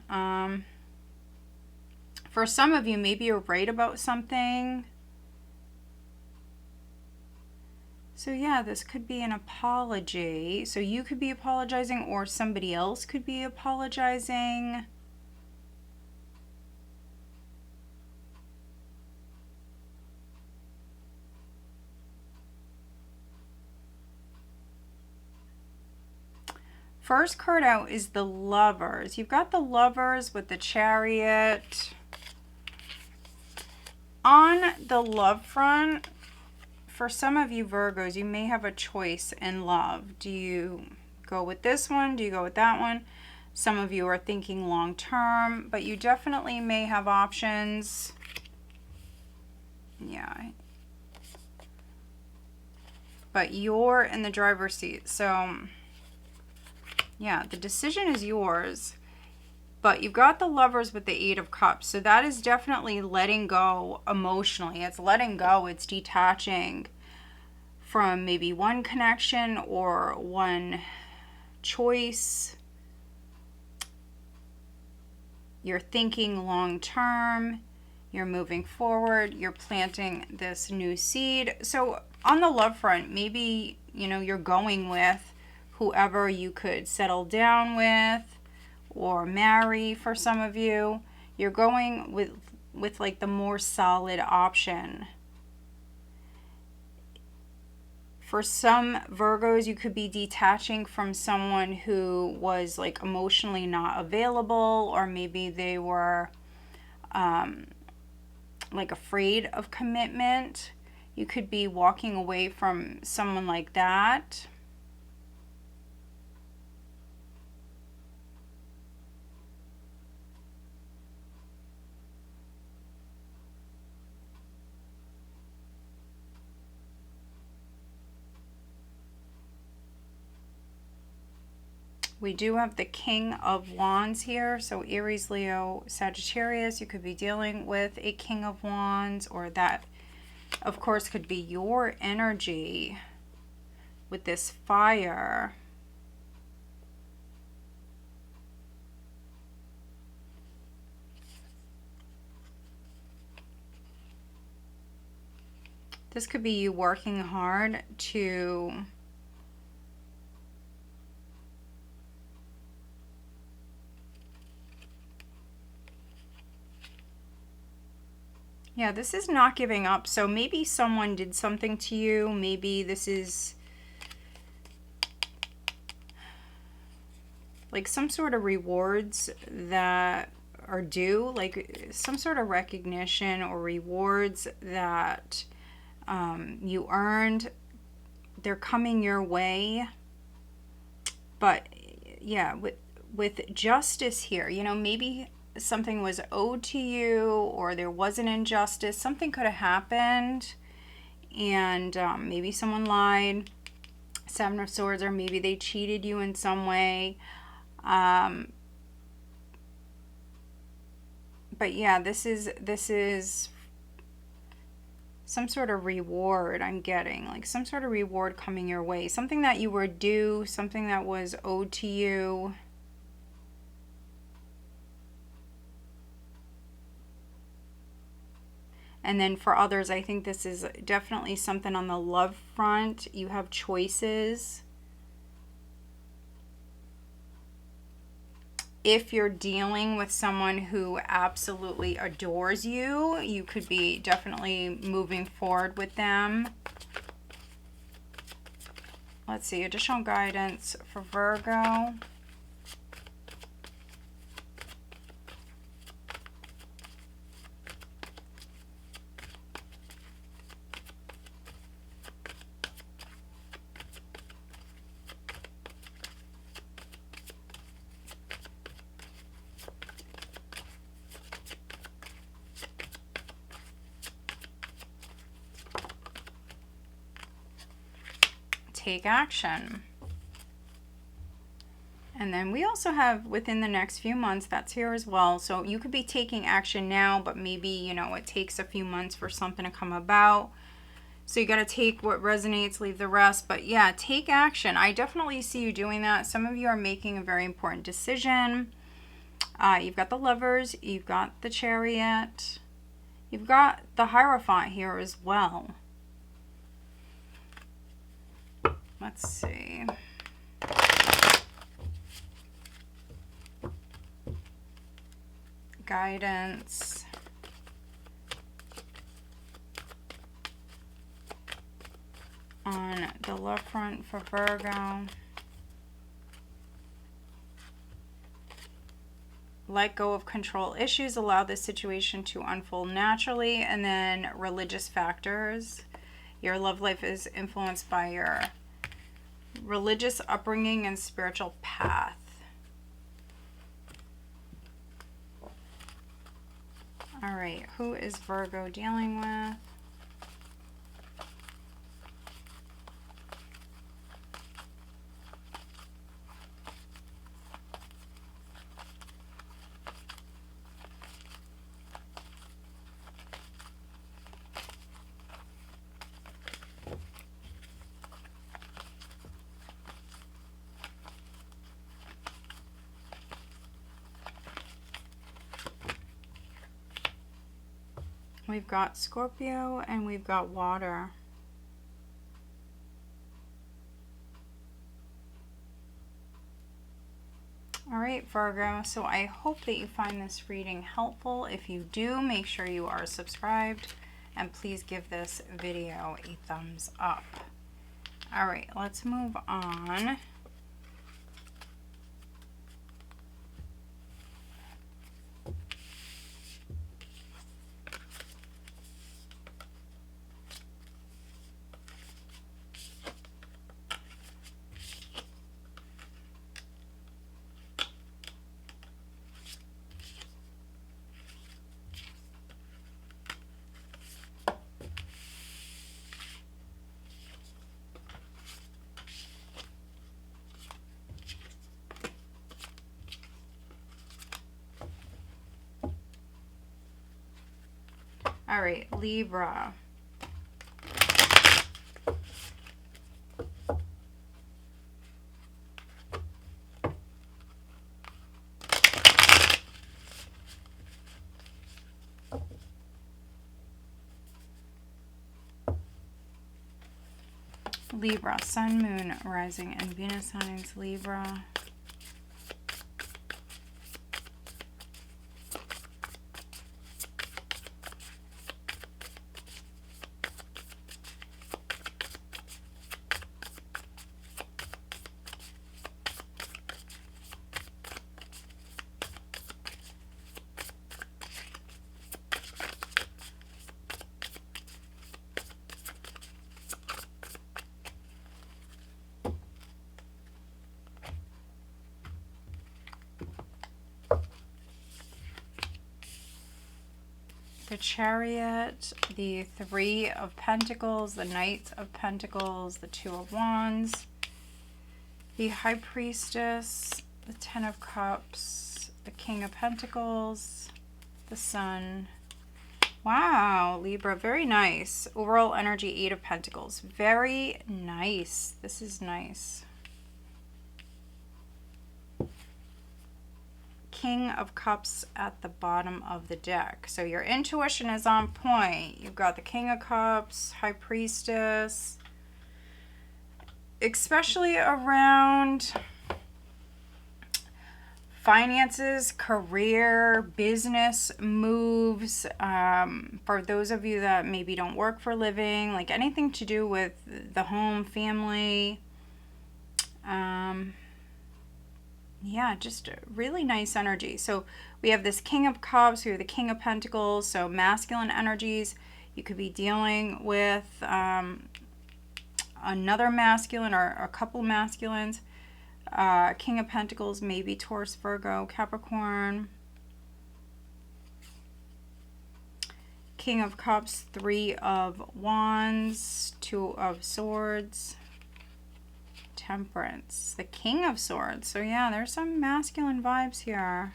For some of you, maybe you're right about something. So yeah, this could be an apology. So you could be apologizing, or somebody else could be apologizing. First card out is the Lovers. You've got the Lovers with the Chariot. On the love front, for some of you Virgos, you may have a choice in love. Do you go with this one? Do you go with that one? Some of you are thinking long term, but you definitely may have options. Yeah. But you're in the driver's seat. So yeah, the decision is yours. But you've got the Lovers with the Eight of Cups. So that is definitely letting go emotionally. It's letting go. It's detaching from maybe one connection or one choice. You're thinking long term. You're moving forward. You're planting this new seed. So on the love front, maybe, you know, you're going with whoever you could settle down with or marry. For some of you, you're going with like the more solid option. For some Virgos, you could be detaching from someone who was like emotionally not available, or maybe they were like afraid of commitment. You could be walking away from someone like that. We do have the King of Wands here. So Aries, Leo, Sagittarius, you could be dealing with a King of Wands, or that, of course, could be your energy with this fire. This could be you working hard to yeah, this is not giving up. So maybe someone did something to you. Maybe this is like some sort of rewards that are due, like some sort of recognition or rewards that you earned. They're coming your way. But yeah, with justice here, you know, maybe something was owed to you, or there was an injustice. Something could have happened, and maybe someone lied. Seven of Swords, or maybe they cheated you in some way. But yeah, this is some sort of reward I'm getting, like some sort of reward coming your way, something that you were due, something that was owed to you. And then for others, I think this is definitely something on the love front. You have choices. If you're dealing with someone who absolutely adores you, you could be definitely moving forward with them. Let's see, additional guidance for Virgo. Take action. And then we also have within the next few months, that's here as well. So you could be taking action now, but maybe, you know, it takes a few months for something to come about. So you got to take what resonates, leave the rest. But yeah, take action. I definitely see you doing that. Some of you are making a very important decision. You've got the Lovers, you've got the Chariot, you've got the Hierophant here as well. Let's see. Guidance. On the love front for Virgo. Let go of control issues. Allow this situation to unfold naturally. And then religious factors. Your love life is influenced by your religious upbringing and spiritual path. All right, who is Virgo dealing with? We've got Scorpio and we've got water. All right, Virgo, so I hope that you find this reading helpful. If you do, make sure you are subscribed and please give this video a thumbs up. All right, let's move on. All right, Libra. Libra, Sun, Moon, Rising, and Venus signs, Libra. The Chariot, the Three of Pentacles, the Knight of Pentacles, the Two of Wands, the High Priestess, the Ten of Cups, the King of Pentacles, the Sun, Wow, Libra, very nice. Overall energy, Eight of Pentacles. Very nice. This is nice. King of Cups at the bottom of the deck. So your intuition is on point. You've got the King of Cups, High Priestess, especially around finances, career, business moves. For those of you that maybe don't work for a living, like anything to do with the home, family. Yeah, just really nice energy. So we have this King of Cups, we have the King of Pentacles, so masculine energies. You could be dealing with another masculine or a couple masculines. King of Pentacles, maybe Taurus, Virgo, Capricorn. King of Cups, Three of Wands, Two of Swords. Temperance, the King of Swords. So yeah, there's some masculine vibes here.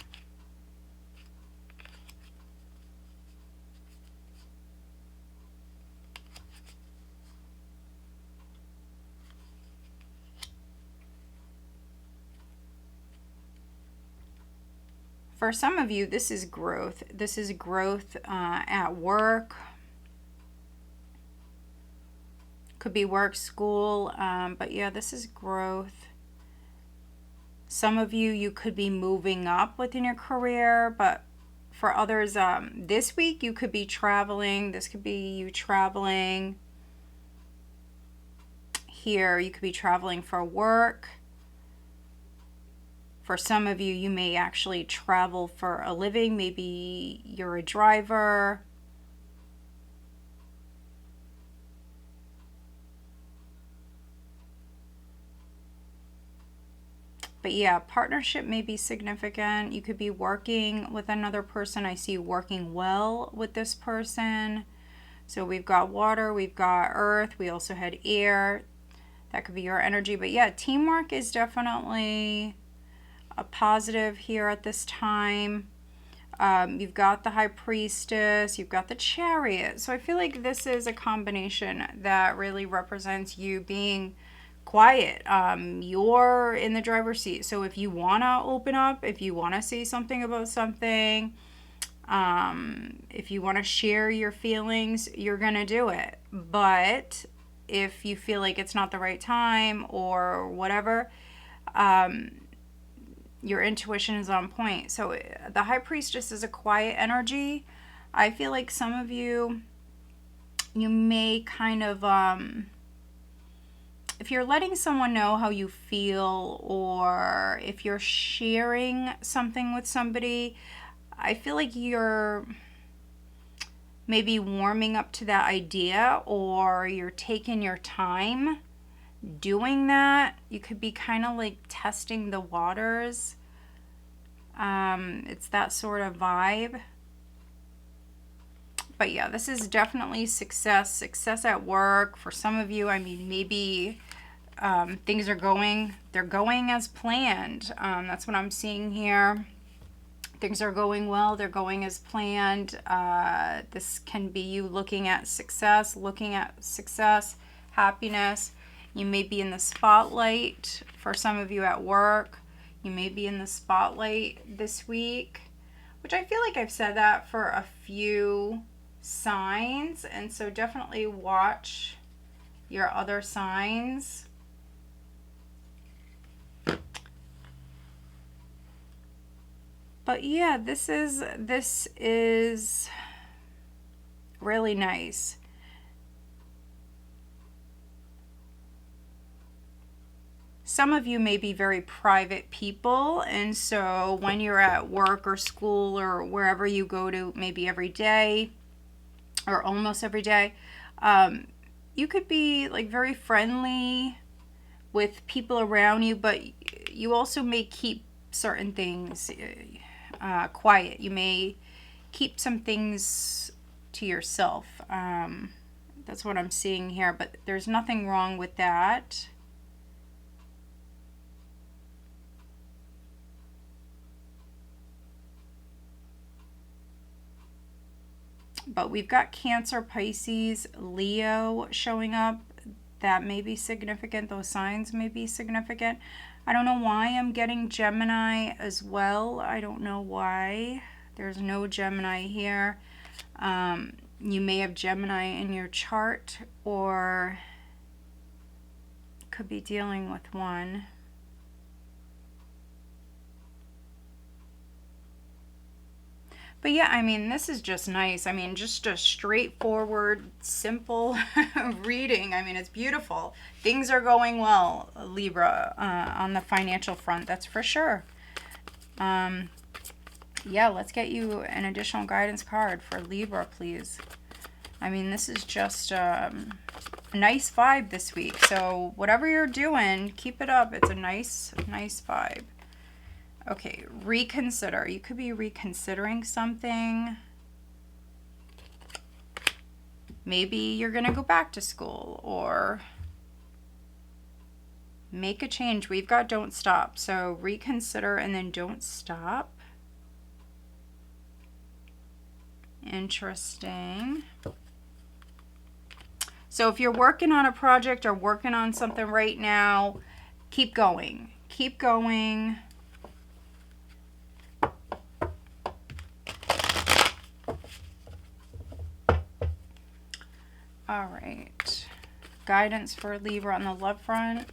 For some of you, this is growth. This is growth at work. Could be work, school, but yeah, this is growth. Some of you, you could be moving up within your career, but for others, this week you could be traveling. This could be you traveling here. You could be traveling for work. For some of you, you may actually travel for a living. Maybe you're a driver. But yeah, partnership may be significant. You could be working with another person. I see you working well with this person. So we've got water, we've got earth, we also had air. That could be your energy. But yeah, teamwork is definitely a positive here at this time. You've got the High Priestess, you've got the Chariot. So I feel like this is a combination that really represents you being quiet. You're in the driver's seat. So if you want to open up, if you want to say something about something, if you want to share your feelings, you're going to do it. But if you feel like it's not the right time or whatever, your intuition is on point. So the High Priestess is a quiet energy. I feel like some of you, you may kind of, if you're letting someone know how you feel, or if you're sharing something with somebody, I feel like you're maybe warming up to that idea, or you're taking your time doing that. You could be kind of like testing the waters. It's that sort of vibe. But yeah, this is definitely success at work. For some of you, I mean, maybe things are going as planned. That's what I'm seeing here. Things are going well, they're going as planned. This can be you looking at success, happiness. You may be in the spotlight. For some of you at work, you may be in the spotlight this week, which I feel like I've said that for a few signs, and so definitely watch your other signs. But yeah, this is really nice. Some of you may be very private people, and so when you're at work or school or wherever you go to, maybe every day or almost every day, you could be like very friendly with people around you, but you also may keep certain things quiet. You may keep some things to yourself. That's what I'm seeing here, but there's nothing wrong with that. But we've got Cancer, Pisces, Leo showing up. That may be significant. Those signs may be significant. I don't know why I'm getting Gemini as well. I don't know why. There's no Gemini here. You may have Gemini in your chart, or could be dealing with one. But yeah, I mean, this is just nice. I mean, just a straightforward, simple reading. I mean, it's beautiful. Things are going well, Libra, on the financial front, that's for sure. Yeah, let's get you an additional guidance card for Libra, please. I mean, this is just a nice vibe this week. So whatever you're doing, keep it up. It's a nice vibe. Okay, reconsider. You could be reconsidering something. Maybe you're going to go back to school or make a change. We've got don't stop. So reconsider and then don't stop. Interesting. So if you're working on a project or working on something right now, keep going. Keep going. All right. Guidance for Libra on the love front.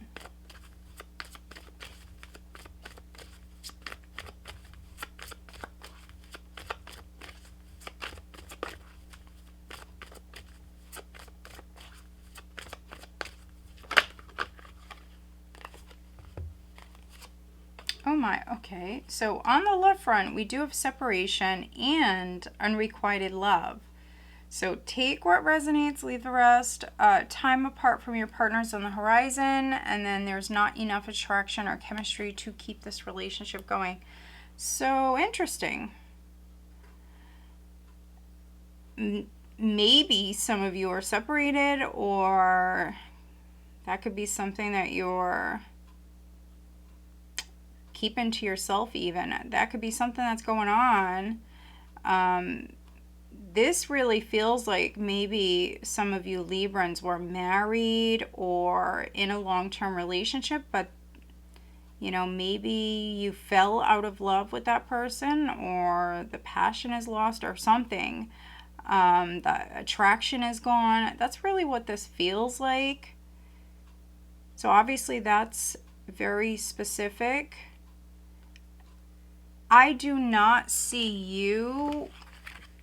Oh my, okay. So on the love front, we do have separation and unrequited love. So take what resonates, leave the rest. Time apart from your partners on the horizon, and then there's not enough attraction or chemistry to keep this relationship going. So interesting. Maybe some of you are separated, or that could be something that you're keeping to yourself even. That could be something that's going on. This really feels like maybe some of you Librans were married or in a long-term relationship, but you know, maybe you fell out of love with that person, or the passion is lost or something. The attraction is gone. That's really what this feels like. So obviously that's very specific. I do not see you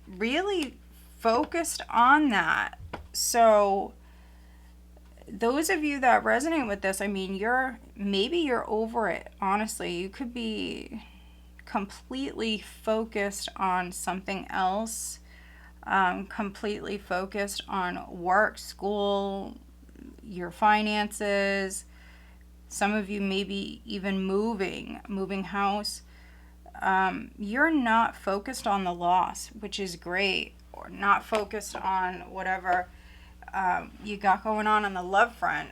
really focused on that. So those of you that resonate with this, I mean, maybe you're over it. Honestly, you could be completely focused on something else, completely focused on work, school, your finances. Some of you maybe even moving house. You're not focused on the loss, which is great, or not focused on whatever you got going on the love front.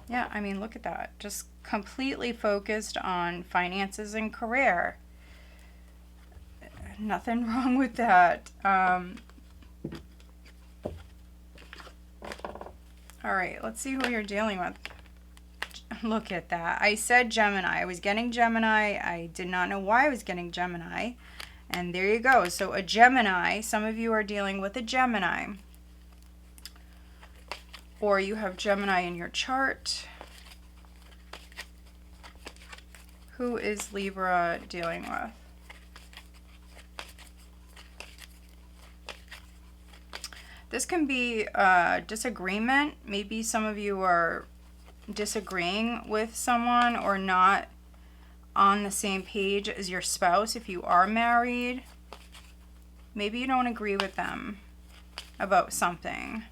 Yeah, I mean, look at that. Just completely focused on finances and career. Nothing wrong with that. All right, let's see who you're dealing with. Look at that. I said Gemini. I was getting Gemini. I did not know why I was getting Gemini. And there you go. So a Gemini, some of you are dealing with a Gemini. Or you have Gemini in your chart. Who is Libra dealing with? This can be a disagreement. Maybe some of you are disagreeing with someone or not on the same page as your spouse. If you are married, maybe you don't agree with them about something.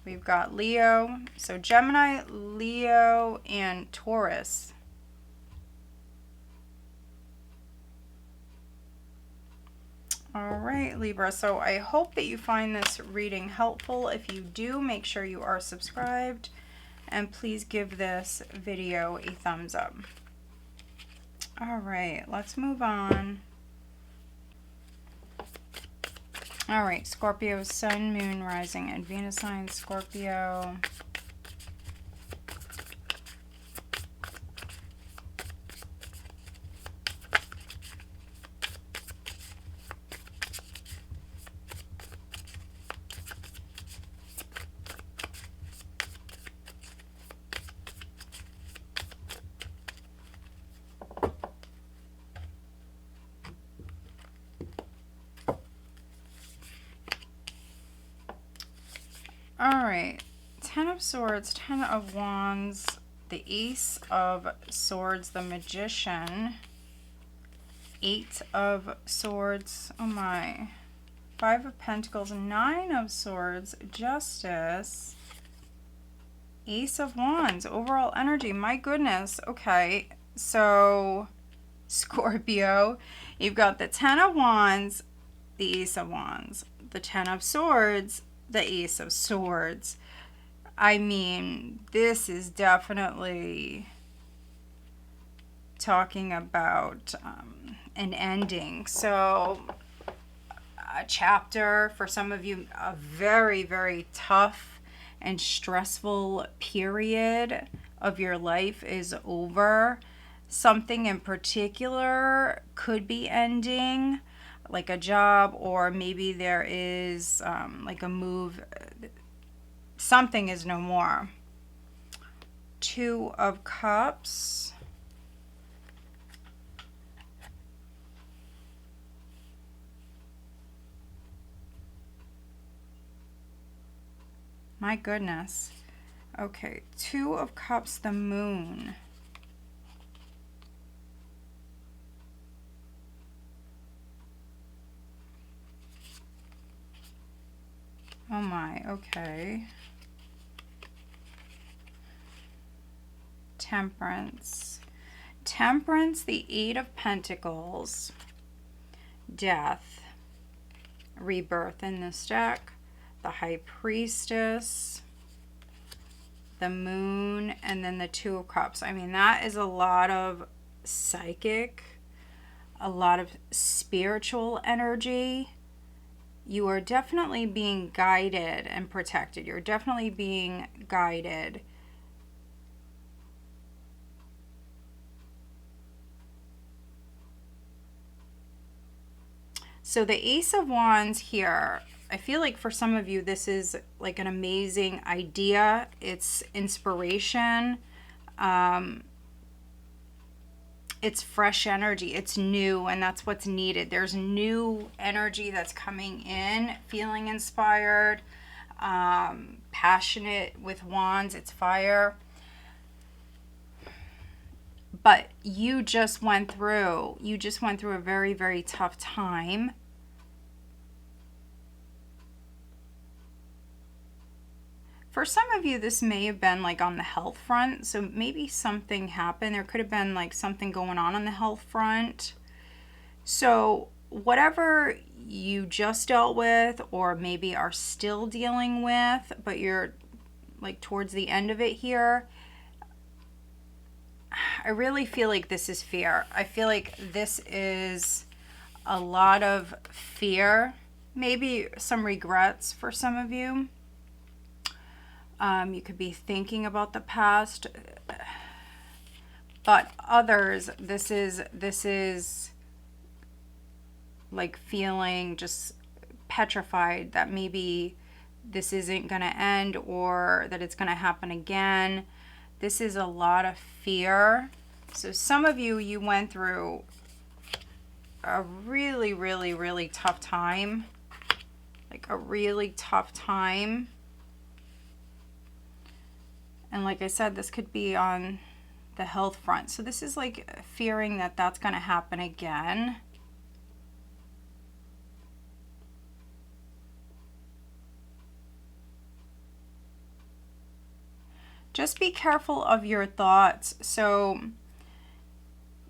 We've got Leo. So Gemini, Leo, and Taurus. All right, Libra. So I hope that you find this reading helpful. If you do, make sure you are subscribed And please give this video a thumbs up. All right, let's move on. All right, Scorpio, Sun, Moon, Rising, and Venus sign, Scorpio. All right, Ten of Swords, Ten of Wands, the Ace of Swords, the Magician, Eight of Swords, oh my, Five of Pentacles, Nine of Swords, Justice, Ace of Wands, overall energy, my goodness. Okay, so Scorpio, you've got the Ten of Wands, the Ace of Wands, the Ten of Swords, the Ace of Swords. I mean, this is definitely talking about an ending. So a chapter, for some of you, a very, very tough and stressful period of your life is over. Something in particular could be ending, like a job, or maybe there is like a move. Something is no more. Two of Cups. My goodness. Okay, Two of Cups, the Moon. Oh my, okay. Temperance. Temperance, the Eight of Pentacles. Death. Rebirth in this deck. The High Priestess. The Moon. And then the Two of Cups. I mean, that is a lot of psychic. A lot of spiritual energy. You are definitely being guided and protected. You're definitely being guided. So the Ace of Wands here, I feel like for some of you, this is like an amazing idea. It's inspiration. It's fresh energy. It's new, and that's what's needed. There's new energy that's coming in, feeling inspired, passionate with wands. It's fire. But you just went through a very, very tough time. For some of you, this may have been like on the health front. So maybe something happened. There could have been like something going on the health front. So whatever you just dealt with, or maybe are still dealing with, but you're like towards the end of it here, I really feel like this is fear. I feel like this is a lot of fear, maybe some regrets for some of you. You could be thinking about the past, but others, this is like feeling just petrified that maybe this isn't going to end, or that it's going to happen again. This is a lot of fear. So some of you, you went through a really, really, really tough time, like a really tough time. And like I said, this could be on the health front. So this is like fearing that that's going to happen again. Just be careful of your thoughts. So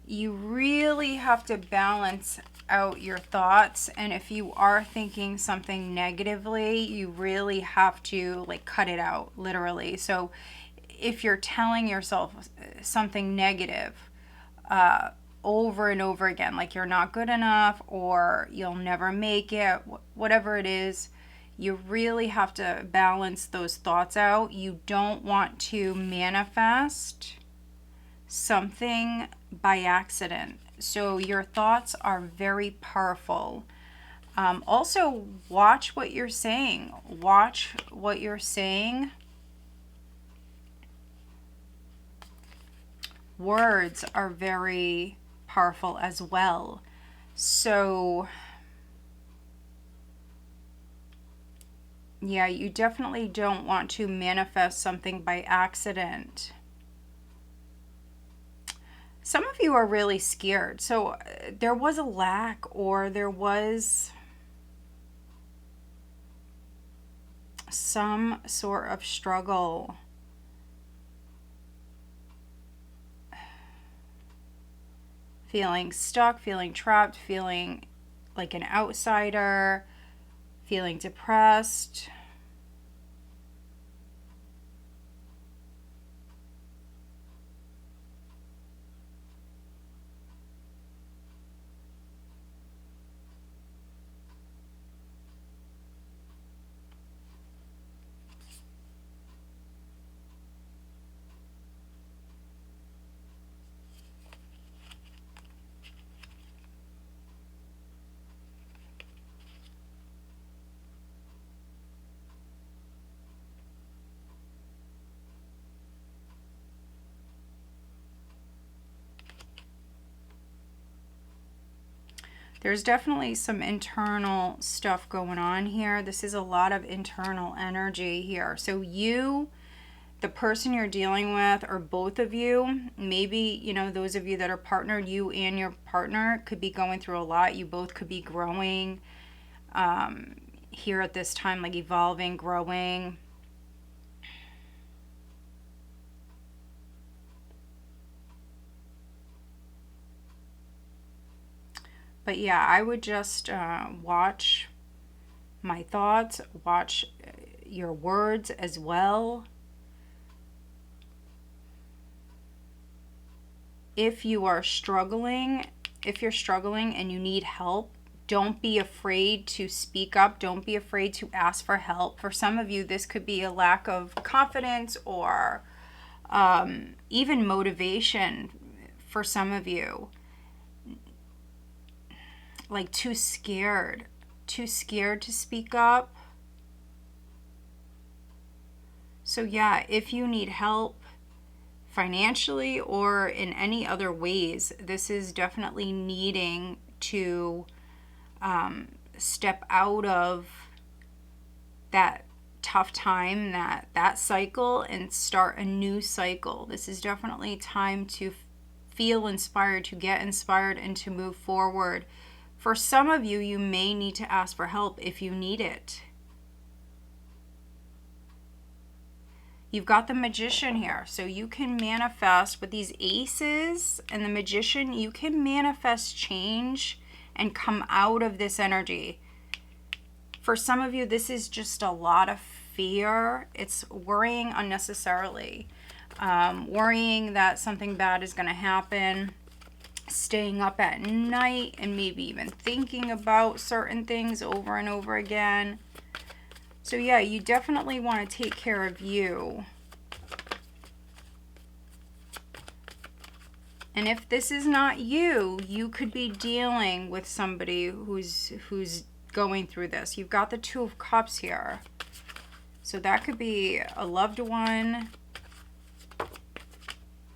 you really have to balance out your thoughts. And if you are thinking something negatively, you really have to like cut it out, literally. So if you're telling yourself something negative over and over again, like you're not good enough or you'll never make it, whatever it is, you really have to balance those thoughts out. You don't want to manifest something by accident. So your thoughts are very powerful. Also, watch what you're saying. Watch what you're saying. Words are very powerful as well. So, yeah, you definitely don't want to manifest something by accident. Some of you are really scared. So there was a lack, or there was some sort of struggle. Feeling stuck, feeling trapped, feeling like an outsider, feeling depressed. There's definitely some internal stuff going on here. This is a lot of internal energy here. So you, the person you're dealing with, or both of you, maybe, you know, those of you that are partnered, you and your partner could be going through a lot. You both could be growing here at this time, like evolving, growing. But yeah, I would just watch my thoughts, watch your words as well. If you are struggling, if you're struggling and you need help, don't be afraid to speak up. Don't be afraid to ask for help. For some of you, this could be a lack of confidence or even motivation for some of you. Like too scared to speak up. So yeah, if you need help financially or in any other ways, this is definitely needing to step out of that tough time, that cycle, and start a new cycle. This is definitely time to feel inspired, to get inspired, and to move forward. For some of you, you may need to ask for help if you need it. You've got the Magician here, so you can manifest with these aces and the Magician. You can manifest change and come out of this energy. For some of you, this is just a lot of fear. It's worrying unnecessarily, worrying that something bad is going to happen, staying up at night and maybe even thinking about certain things over and over again. So yeah, you definitely want to take care of you. And if this is not you, you could be dealing with somebody who's going through this. You've got the Two of Cups here. So that could be a loved one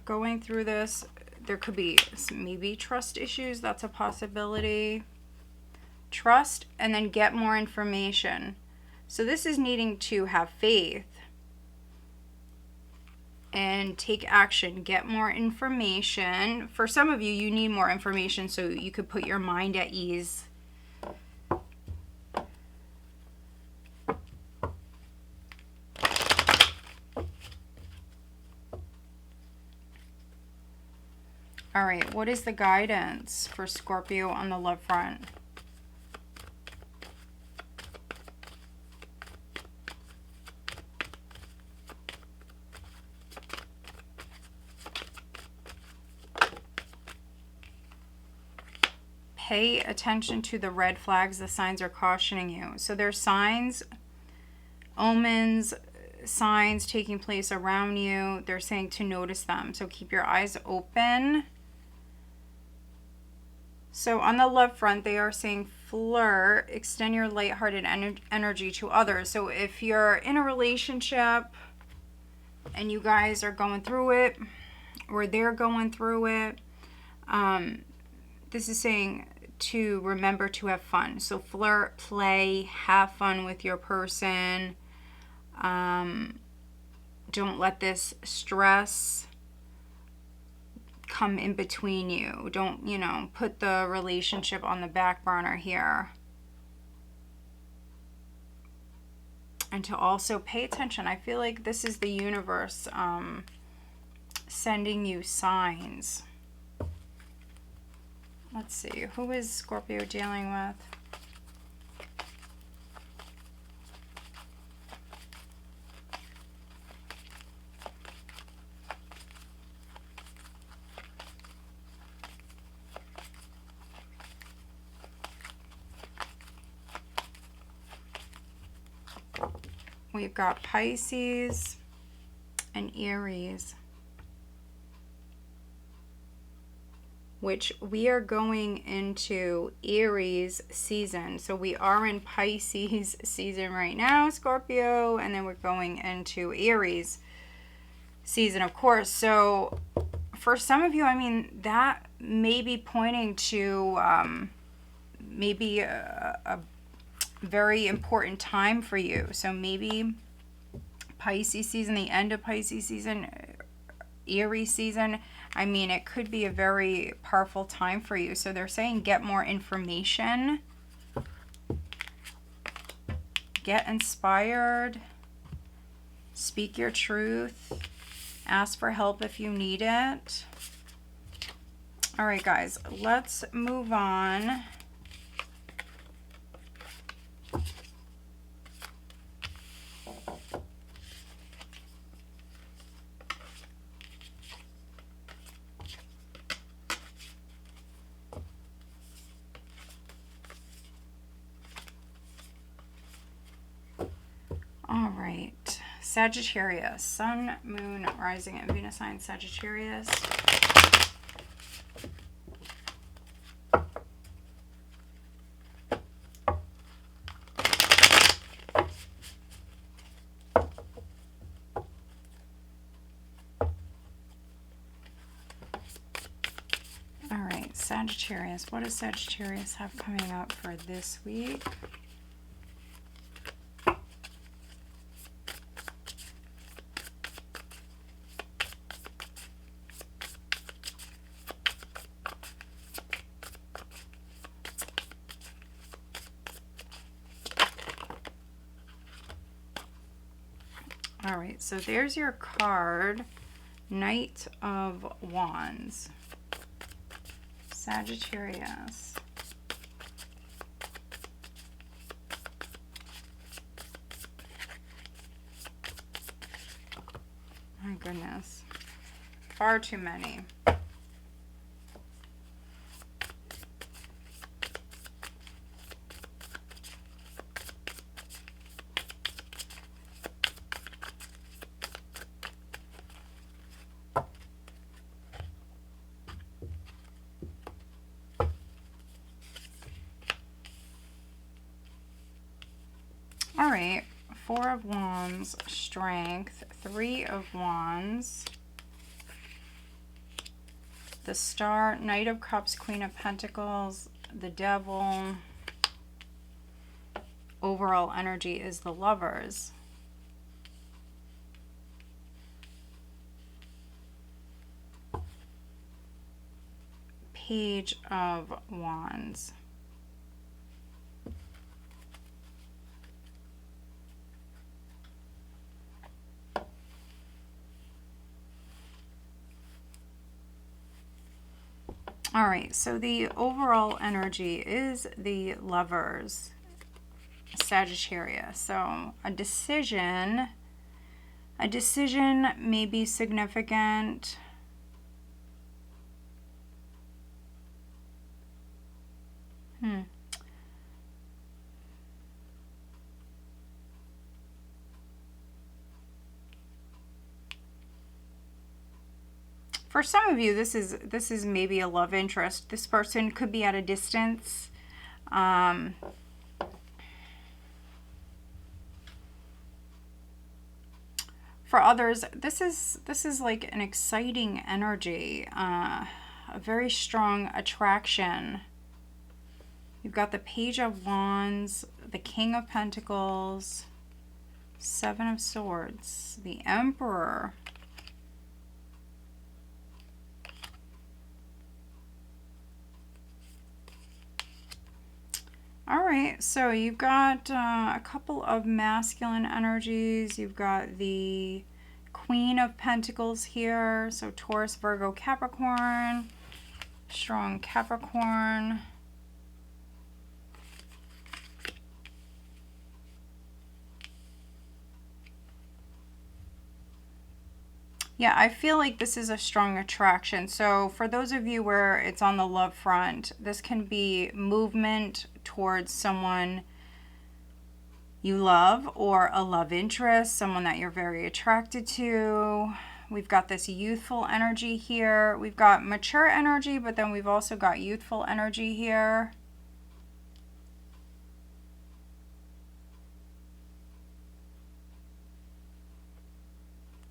going through this. There could be maybe trust issues. That's a possibility. Trust and then get more information. So this is needing to have faith and take action, get more information. For some of you, you need more information so you could put your mind at ease. All right, what is the guidance for Scorpio on the love front? pay attention to the red flags. The signs are cautioning you. So there's signs, omens, signs taking place around you. They're saying to notice them. So keep your eyes open. So on the love front, they are saying flirt, extend your lighthearted energy to others. So if you're in a relationship and you guys are going through it, or they're going through it, this is saying to remember to have fun. So flirt, play, have fun with your person. Don't let this stress come in between you. Don't, you know, put the relationship on the back burner here. And to also pay attention. I feel like this is the universe sending you signs. Let's see. Who is Scorpio dealing with? We've got Pisces and Aries, which we are going into Aries season. So we are in Pisces season right now, Scorpio, and then we're going into Aries season, of course. So for some of you, I mean, that may be pointing to maybe a very important time for you. So maybe Pisces season, the end of Pisces season, Aries season, I mean, it could be a very powerful time for you. So they're saying get more information, get inspired, speak your truth, ask for help if you need it. All right, guys, let's move on. All right, Sagittarius, Sun, Moon, Rising, and Venus sign Sagittarius. All right, Sagittarius. What does Sagittarius have coming up for this week? All right, so there's your card, Knight of Wands, Sagittarius. My goodness, far too many. All right, Four of Wands, Strength, Three of Wands, the Star, Knight of Cups, Queen of Pentacles, the Devil. Overall energy is the Lovers. Page of Wands. All right, so the overall energy is the Lovers, Sagittarius. So a decision may be significant. For some of you, this is maybe a love interest. This person could be at a distance. For others, this is like an exciting energy, a very strong attraction. You've got the Page of Wands, the King of Pentacles, Seven of Swords, the Emperor. All right, so you've got a couple of masculine energies. You've got the Queen of Pentacles here. So Taurus, Virgo, Capricorn. Strong Capricorn. Yeah, I feel like this is a strong attraction. So for those of you where it's on the love front, this can be movement towards someone you love or a love interest, someone that you're very attracted to. We've got this youthful energy here. We've got mature energy, but then we've also got youthful energy here.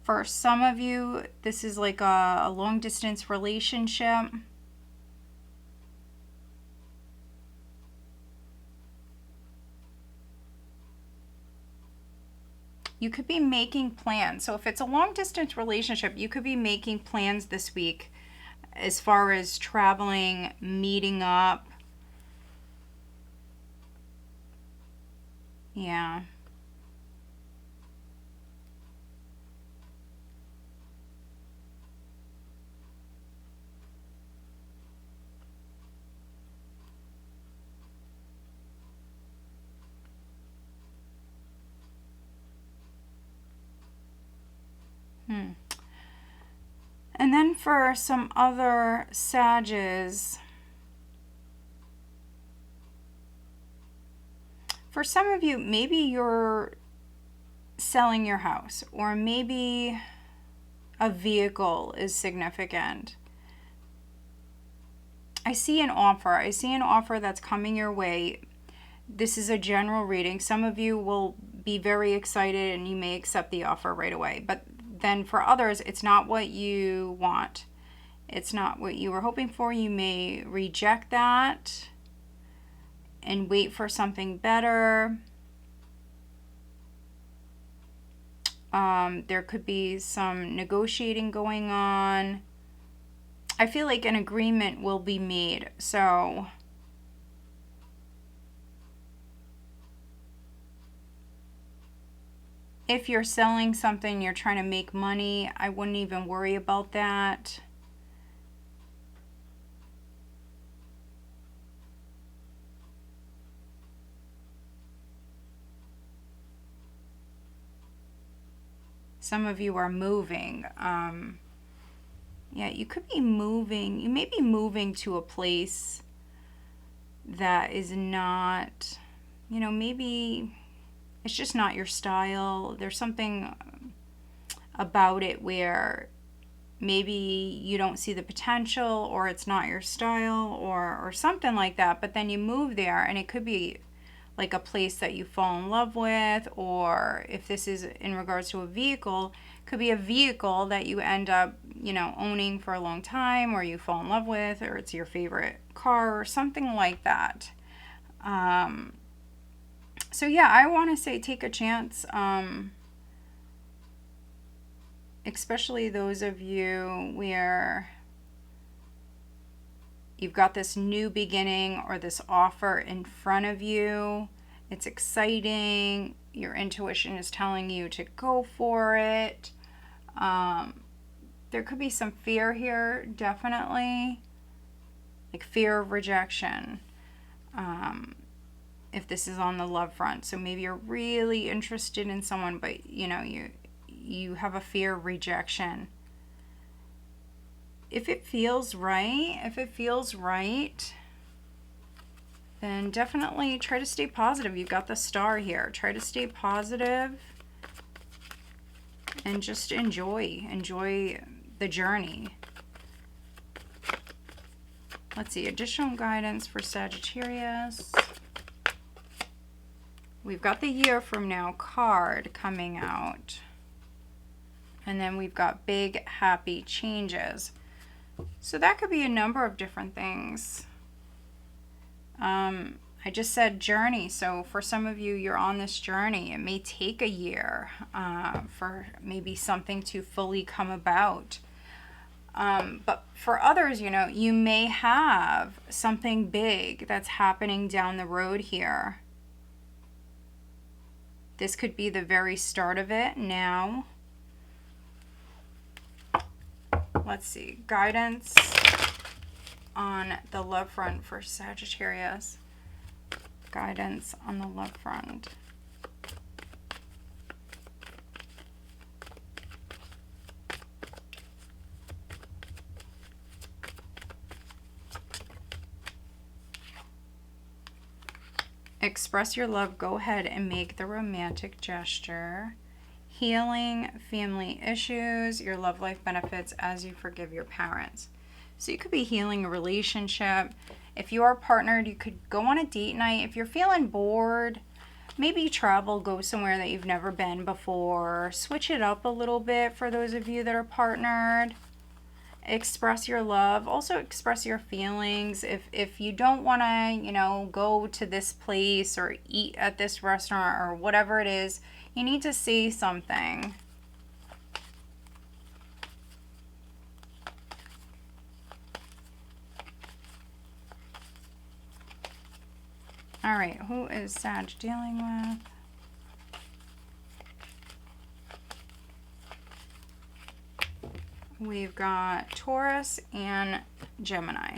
For some of you, this is like a long distance relationship. You could be making plans. So if it's a long distance relationship, you could be making plans this week as far as traveling, meeting up. Yeah. And then for some other Sages, for some of you, maybe you're selling your house, or maybe a vehicle is significant. I see an offer. I see an offer that's coming your way. This is a general reading. Some of you will be very excited and you may accept the offer right away. But then for others, it's not what you want. It's not what you were hoping for. You may reject that and wait for something better. There could be some negotiating going on. I feel like an agreement will be made. So if you're selling something, you're trying to make money, I wouldn't even worry about that. Some of you are moving. Yeah, you could be moving. You may be moving to a place that is not, you know, maybe it's just not your style. There's something about it where maybe you don't see the potential, or it's not your style, or something like that. But then you move there, and it could be like a place that you fall in love with, or if this is in regards to a vehicle, could be a vehicle that you end up, you know, owning for a long time, or you fall in love with, or it's your favorite car, or something like that. So yeah, I want to say take a chance, especially those of you where you've got this new beginning or this offer in front of you. It's exciting. Your intuition is telling you to go for it. There could be some fear here, definitely. Like fear of rejection. If this is on the love front. So maybe you're really interested in someone, but you know, you have a fear of rejection. If it feels right, then definitely try to stay positive. You've got the star here. Try to stay positive and just enjoy the journey. Let's see, additional guidance for Sagittarius. We've got the year from now card coming out. And then we've got big happy changes. So that could be a number of different things. I just said journey. So for some of you, you're on this journey. It may take a year for maybe something to fully come about. But for others, you know, you may have something big that's happening down the road here. This could be the very start of it now. Let's see, guidance on the love front for Sagittarius. Guidance on the love front. Express your love. Go ahead and make the romantic gesture. Healing family issues. Your love life benefits as you forgive your parents. So you could be healing a relationship. If you are partnered, you could go on a date night. If you're feeling bored, maybe travel, go somewhere that you've never been before. Switch it up a little bit for those of you that are partnered. Express your love. Also express your feelings. If you don't want to, you know, go to this place or eat at this restaurant or whatever it is, you need to say something. All right, who is Sag dealing with? We've got Taurus and Gemini.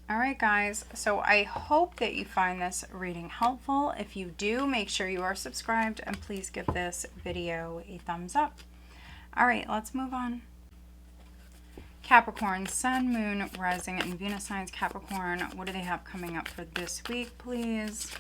All right, guys, so I hope that you find this reading helpful. If you do, make sure you are subscribed and please give this video a thumbs up. All right, let's move on. Capricorn, Sun, Moon, Rising, and Venus signs. Capricorn, what do they have coming up for this week, please?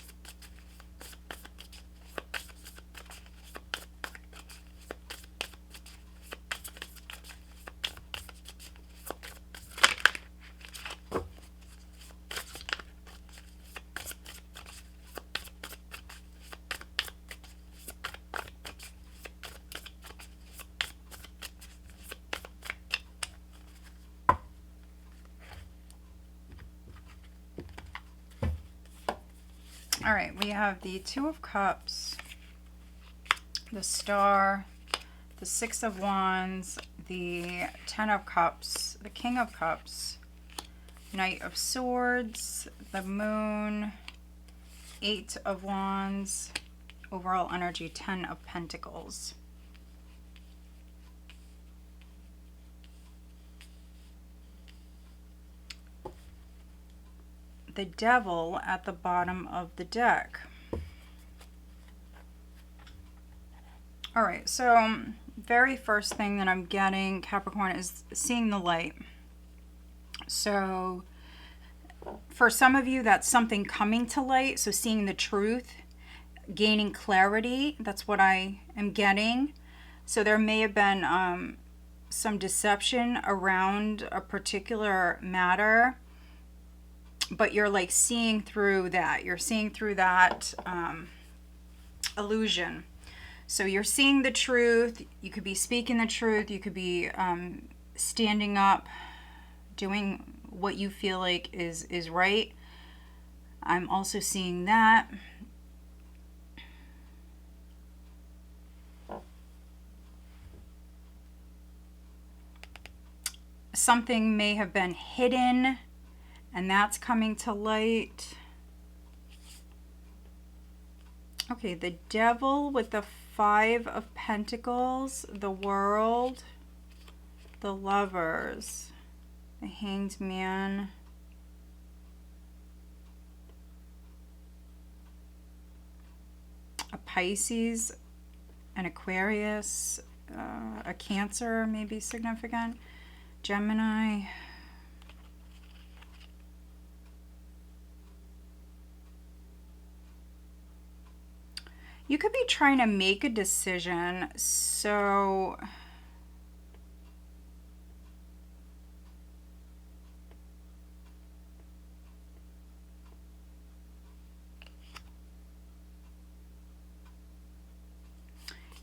All right, we have the Two of Cups, the Star, the Six of Wands, the Ten of Cups, the King of Cups, Knight of Swords, the Moon, Eight of Wands, overall energy, 10 of Pentacles. The Devil at the bottom of the deck. All right, so very first thing that I'm getting, Capricorn, is seeing the light. So for some of you, that's something coming to light. So seeing the truth, gaining clarity, that's what I am getting. So there may have been some deception around a particular matter, but you're like seeing through that. You're seeing through that illusion. So you're seeing the truth. You could be speaking the truth. You could be standing up, doing what you feel like is right. I'm also seeing that. Something may have been hidden, and that's coming to light. Okay, the Devil with the Five of Pentacles, the World, the Lovers, the Hanged Man, a Pisces, an Aquarius, a Cancer may be significant. Gemini. You could be trying to make a decision. So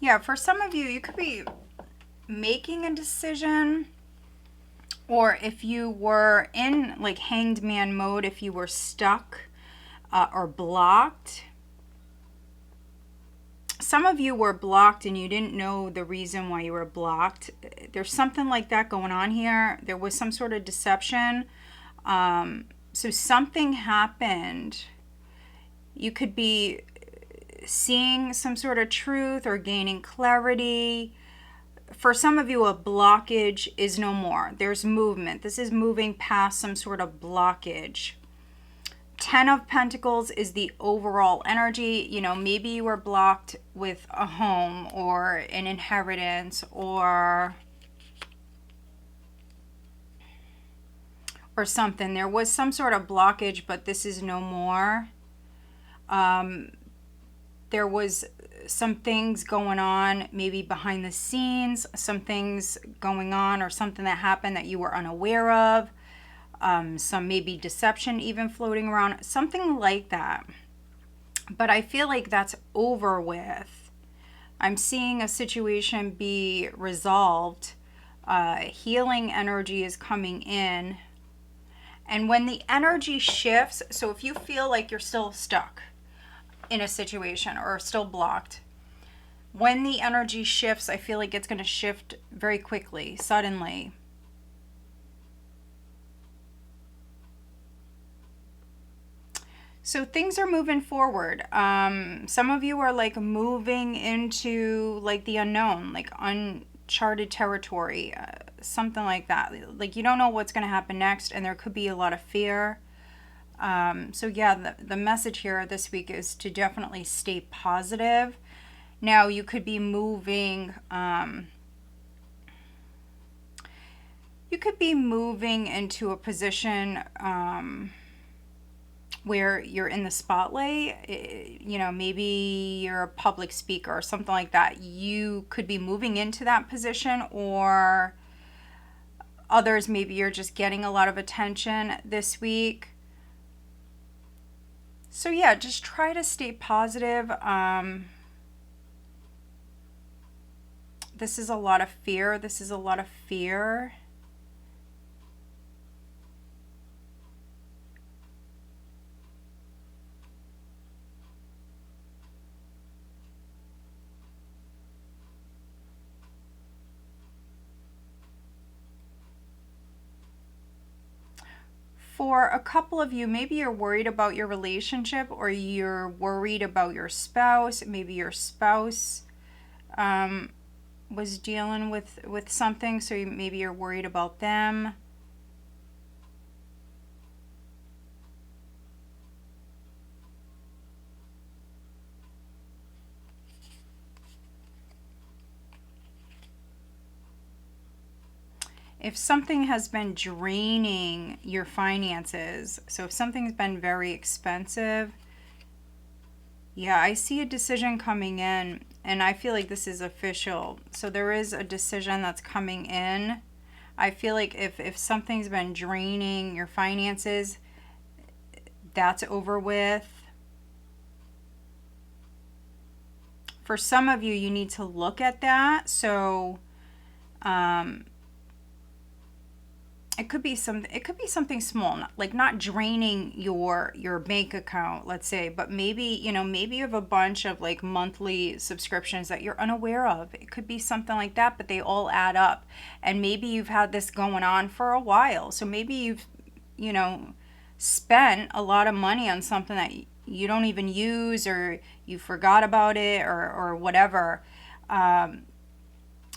yeah, for some of you, you could be making a decision, or if you were in like hanged man mode, if you were stuck or blocked. Some of you were blocked and you didn't know the reason why you were blocked. There's something like that going on here. There was some sort of deception. So something happened. You could be seeing some sort of truth or gaining clarity. For some of you, a blockage is no more. There's movement. This is moving past some sort of blockage. 10 of Pentacles is the overall energy. You know, maybe you were blocked with a home or an inheritance or something. There was some sort of blockage, but this is no more. There was some things going on maybe behind the scenes, some things going on or something that happened that you were unaware of. Some maybe deception even floating around, something like that. But I feel like that's over with. I'm seeing a situation be resolved. Healing energy is coming in. And when the energy shifts, so if you feel like you're still stuck in a situation or still blocked, when the energy shifts, I feel like it's going to shift very quickly, suddenly. So things are moving forward. Some of you are like moving into like the unknown, like uncharted territory, something like that. Like you don't know what's going to happen next, and there could be a lot of fear. So yeah, the message here this week is to definitely stay positive. Now you could be moving, into a position where you're in the spotlight. You know, maybe you're a public speaker or something like that. You could be moving into that position, or others, maybe you're just getting a lot of attention this week. So yeah, just try to stay positive. This is a lot of fear. This is a lot of fear. For a couple of you, maybe you're worried about your relationship, or you're worried about your spouse. Maybe your spouse was dealing with something, so maybe you're worried about them. If something has been draining your finances, so if something's been very expensive, yeah, I see a decision coming in, and I feel like this is official. So there is a decision that's coming in. I feel like if something's been draining your finances, that's over with. For some of you, you need to look at that. So it could be something small, like not draining your bank account, let's say, but maybe, you know, maybe you have a bunch of like monthly subscriptions that you're unaware of. It could be something like that, but they all add up. And maybe you've had this going on for a while. So maybe you've, you know, spent a lot of money on something that you don't even use, or you forgot about it, or whatever.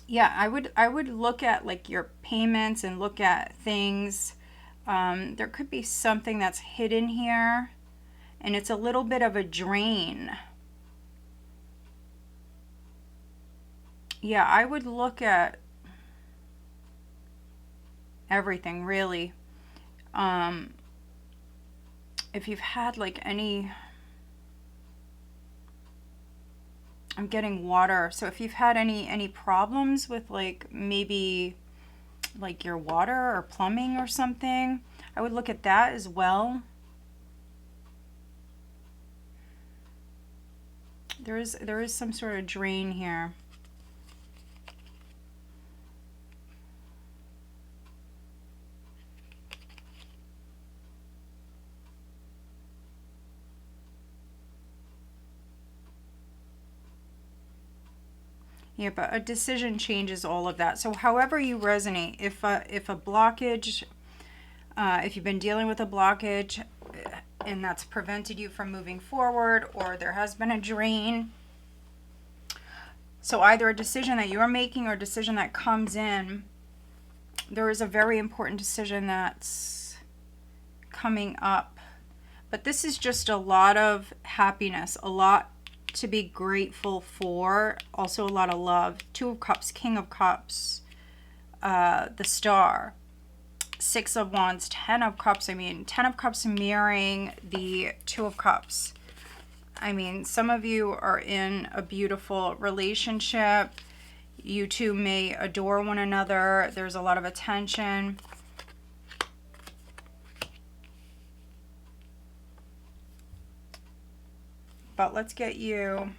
Yeah, I would look at like your payments and look at things. There could be something that's hidden here, and it's a little bit of a drain. Yeah, I would look at everything, really. If you've had like any, I'm getting water. So if you've had any problems with like maybe like your water or plumbing or something, I would look at that as well. There is some sort of drain here. Yeah, but a decision changes all of that. So however you resonate, if a blockage, if you've been dealing with a blockage and that's prevented you from moving forward, or there has been a drain, so either a decision that you're making or a decision that comes in, there is a very important decision that's coming up. But this is just a lot of happiness, a lot to be grateful for, also a lot of love. Two of Cups, King of Cups, the Star, Six of Wands, Ten of Cups. I mean, Ten of Cups mirroring the Two of Cups. I mean, some of you are in a beautiful relationship. You two may adore one another. There's a lot of attention. But let's get you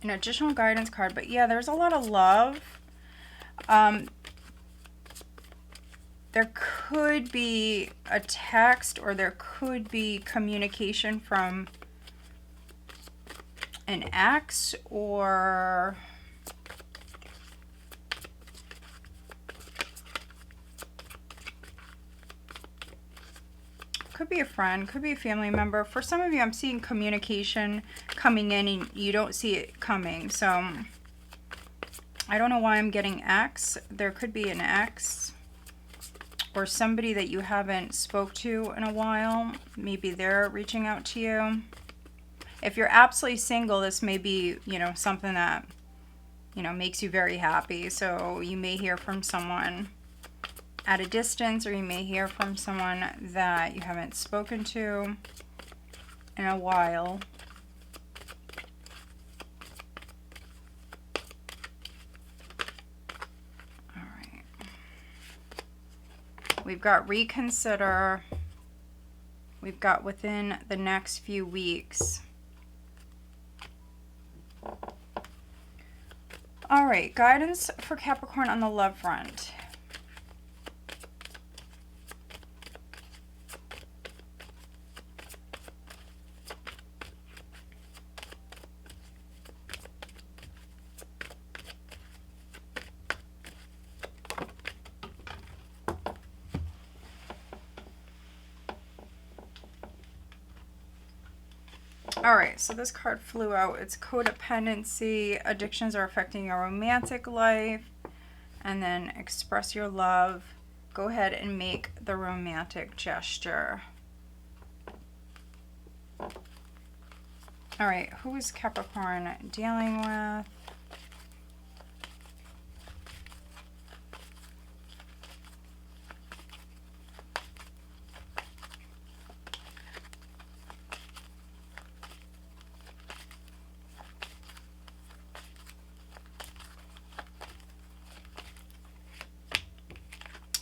an additional guidance card. But yeah, there's a lot of love. There could be a text, or there could be communication from an ex, or could be a friend, could be a family member. For some of you, I'm seeing communication coming in and you don't see it coming. So I don't know why I'm getting ex. There could be an ex or somebody that you haven't spoke to in a while. Maybe they're reaching out to you. If you're absolutely single, this may be, you know, something that, you know, makes you very happy. So you may hear from someone at a distance, or you may hear from someone that you haven't spoken to in a while. All right. We've got reconsider. We've got within the next few weeks. All right, guidance for Capricorn on the love front. All right, so this card flew out. It's codependency. Addictions are affecting your romantic life. And then express your love. Go ahead and make the romantic gesture. All right, who is Capricorn dealing with?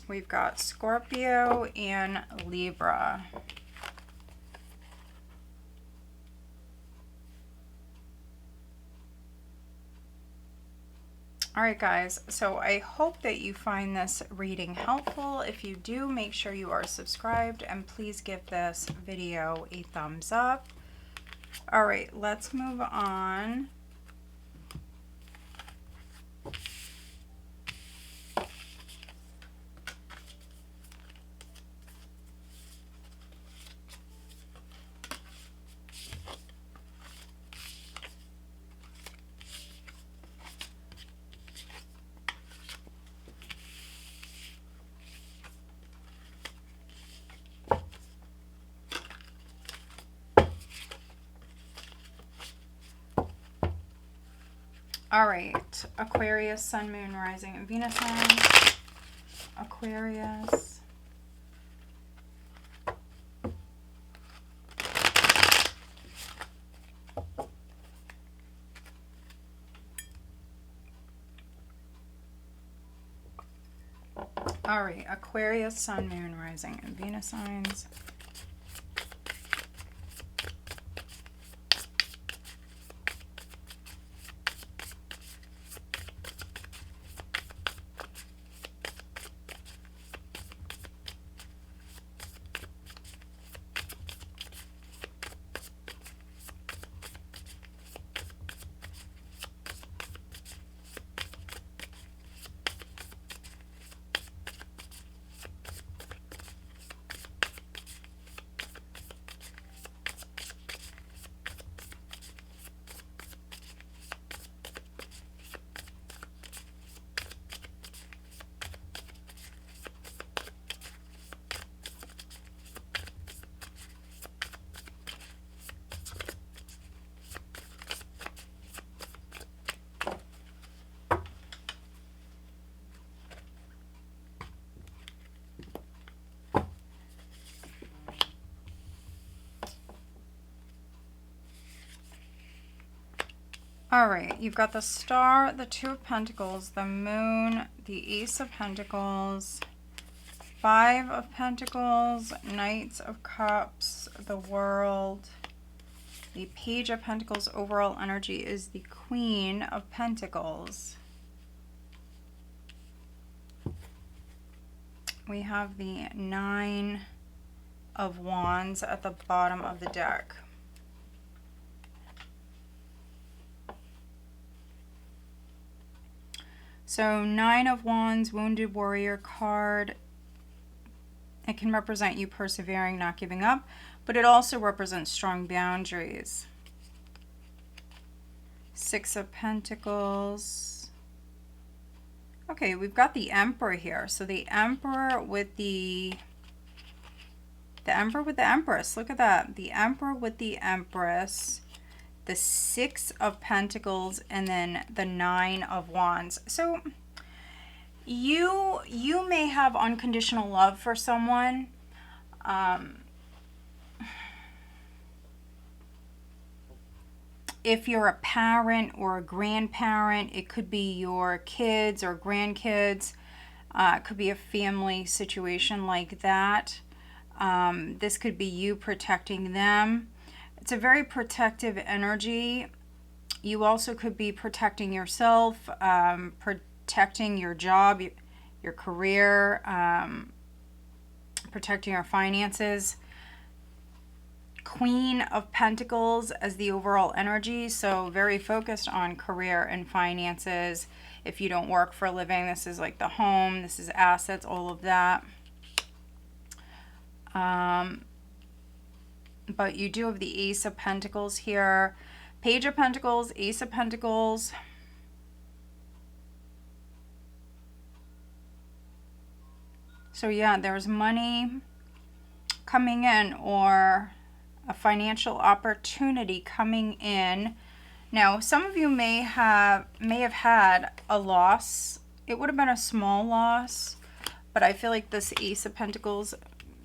We've got Scorpio and Libra. All right, guys, so I hope that you find this reading helpful. If you do, make sure you are subscribed, and please give this video a thumbs up. All right, let's move on. All right, Aquarius, Sun, Moon, Rising, and Venus signs. Aquarius. All right, Aquarius, Sun, Moon, Rising, and Venus signs. All right, you've got the Star, the Two of Pentacles, the Moon, the Ace of Pentacles, Five of Pentacles, Knights of Cups, the World. The Page of Pentacles overall energy is the Queen of Pentacles. We have the Nine of Wands at the bottom of the deck. So Nine of Wands, Wounded Warrior card. It can represent you persevering, not giving up, but it also represents strong boundaries. Six of Pentacles. Okay, we've got the Emperor here. So the Emperor with the Emperor with the Empress. Look at that. The Emperor with the Empress. The Six of Pentacles, and then the Nine of Wands. So you may have unconditional love for someone. If you're a parent or a grandparent, it could be your kids or grandkids. It could be a family situation like that. This could be you protecting them. It's a very protective energy. You also could be protecting yourself, protecting your job, your career, protecting your finances. Queen of Pentacles as the overall energy, so very focused on career and finances. If you don't work for a living, this is like the home, this is assets, all of that. But you do have the Ace of Pentacles here. Page of Pentacles, Ace of Pentacles. So yeah, there's money coming in or a financial opportunity coming in. Now, some of you may have had a loss. It would have been a small loss, but I feel like this Ace of Pentacles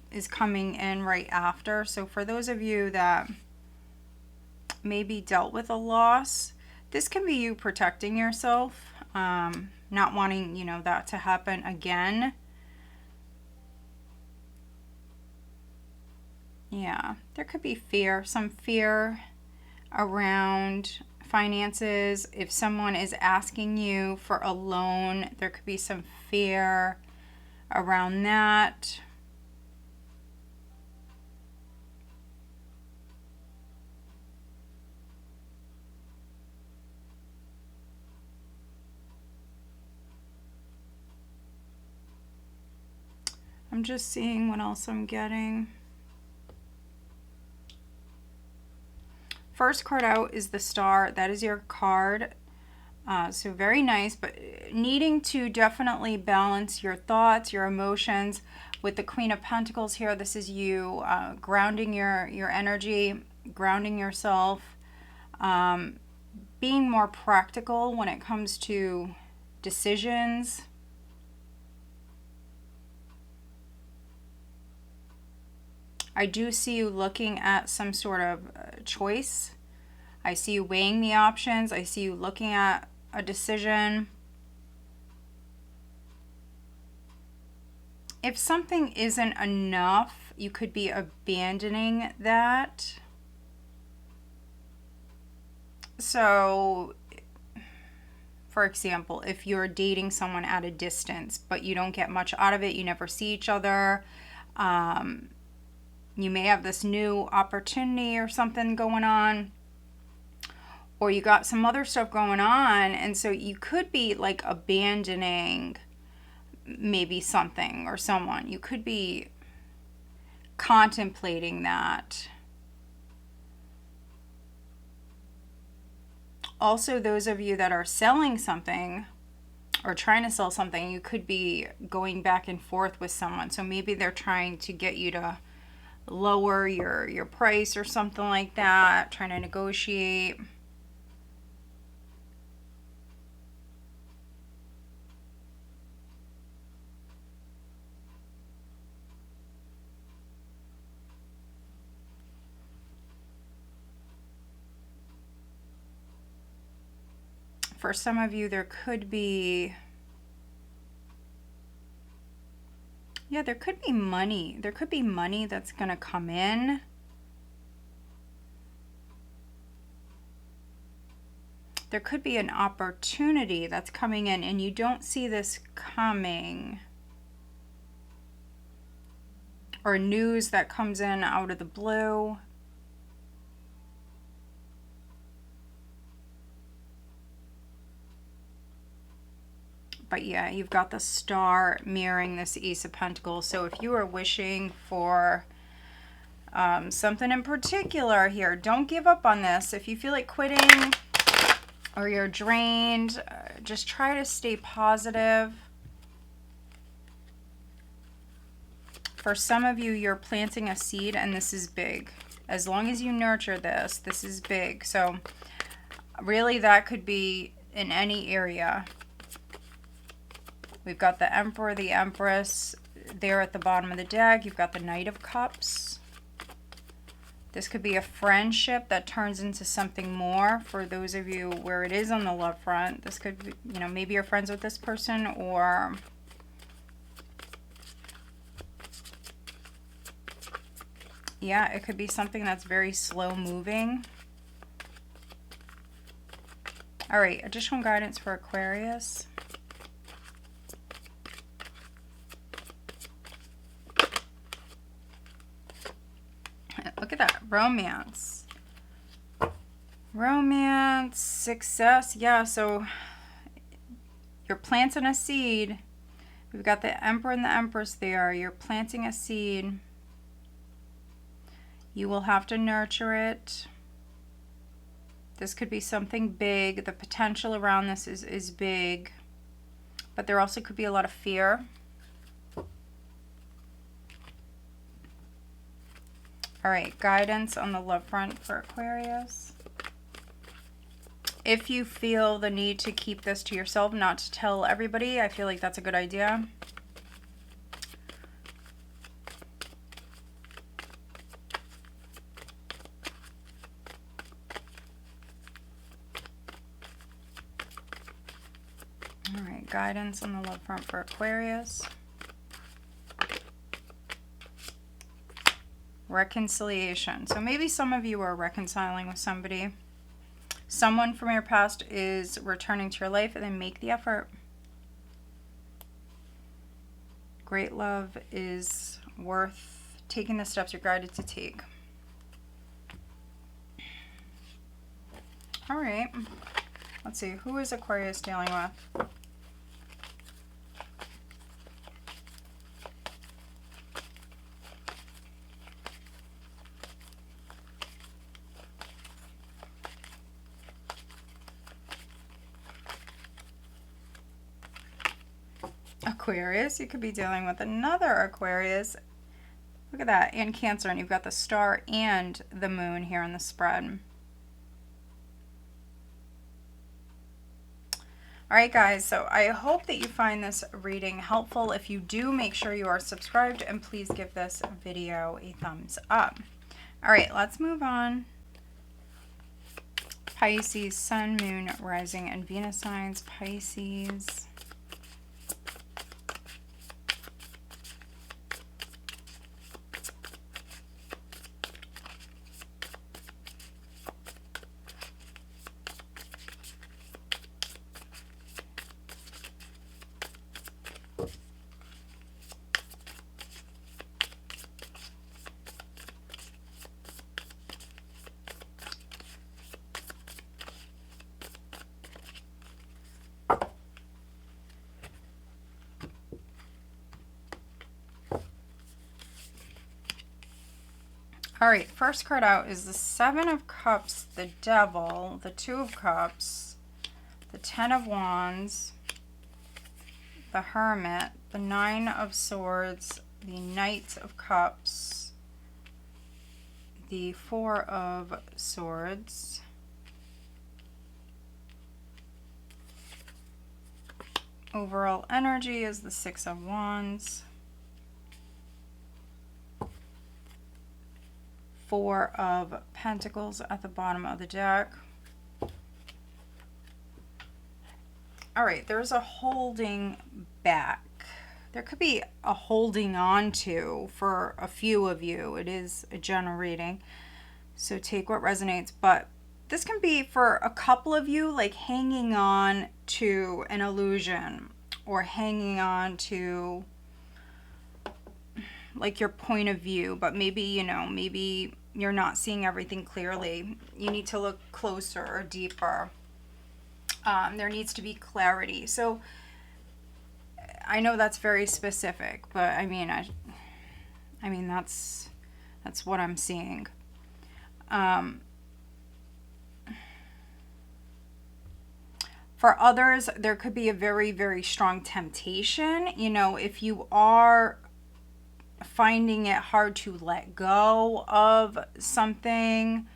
is coming in right after. So for those of you that maybe dealt with a loss, this can be you protecting yourself, not wanting, you know, that to happen again. Yeah, there could be fear, some fear around finances. If someone is asking you for a loan, there could be some fear around that. I'm just seeing what else I'm getting. First card out is the Star. That is your card. So very nice, but needing to definitely balance your thoughts, your emotions. With the Queen of Pentacles here, this is you grounding your energy, grounding yourself, being more practical when it comes to decisions. I do see you looking at some sort of choice. I see you weighing the options. I see you looking at a decision. If something isn't enough, you could be abandoning that. So, for example, if you're dating someone at a distance, but you don't get much out of it, you never see each other, you may have this new opportunity or something going on, or you got some other stuff going on, and so you could be like abandoning maybe something or someone. You could be contemplating that. Also, those of you that are selling something or trying to sell something, you could be going back and forth with someone. So maybe they're trying to get you to lower your price or something like that, trying to negotiate. For some of you, there could be, yeah, there could be money. There could be money that's going to come in. There could be an opportunity that's coming in and you don't see this coming. Or news that comes in out of the blue. But yeah, you've got the Star mirroring this Ace of Pentacles. So if you are wishing for something in particular here, don't give up on this. If you feel like quitting or you're drained, just try to stay positive. For some of you, you're planting a seed and this is big. As long as you nurture this, this is big. So really that could be in any area. We've got the Emperor, the Empress there at the bottom of the deck. You've got the Knight of Cups. This could be a friendship that turns into something more for those of you where it is on the love front. This could be, you know, maybe you're friends with this person, or yeah, it could be something that's very slow moving. All right, additional guidance for Aquarius. Look at that, romance. Romance, success. Yeah, so you're planting a seed. We've got the Emperor and the Empress there. You're planting a seed. You will have to nurture it. This could be something big. The potential around this is big. But there also could be a lot of fear. All right, guidance on the love front for Aquarius. If you feel the need to keep this to yourself, not to tell everybody, I feel like that's a good idea. All right, guidance on the love front for Aquarius. Reconciliation. So maybe some of you are reconciling with somebody. Someone from your past is returning to your life, and then make the effort. Great love is worth taking the steps you're guided to take. All right. Let's see. Who is Aquarius dealing with? Aquarius, you could be dealing with another Aquarius. Look at that, and Cancer, and you've got the Star and the Moon here in the spread. All right, guys, so I hope that you find this reading helpful. If you do, make sure you are subscribed and please give this video a thumbs up. All right, let's move on. Pisces, Sun, Moon, Rising, and Venus signs. Pisces. All right, first card out is the Seven of Cups, the Devil, the Two of Cups, the Ten of Wands, the Hermit, the Nine of Swords, the Knight of Cups, the Four of Swords, overall energy is the Six of Wands, Four of Pentacles at the bottom of the deck. All right, there's a holding back. There could be a holding on to for a few of you. It is a general reading, so take what resonates. But this can be for a couple of you, like hanging on to an illusion or hanging on to like your point of view, but maybe, you know, maybe you're not seeing everything clearly. You need to look closer or deeper. There needs to be clarity. So I know that's very specific, but I mean that's what I'm seeing. For others, there could be a very, very strong temptation. You know, if you are finding it hard to let go of something,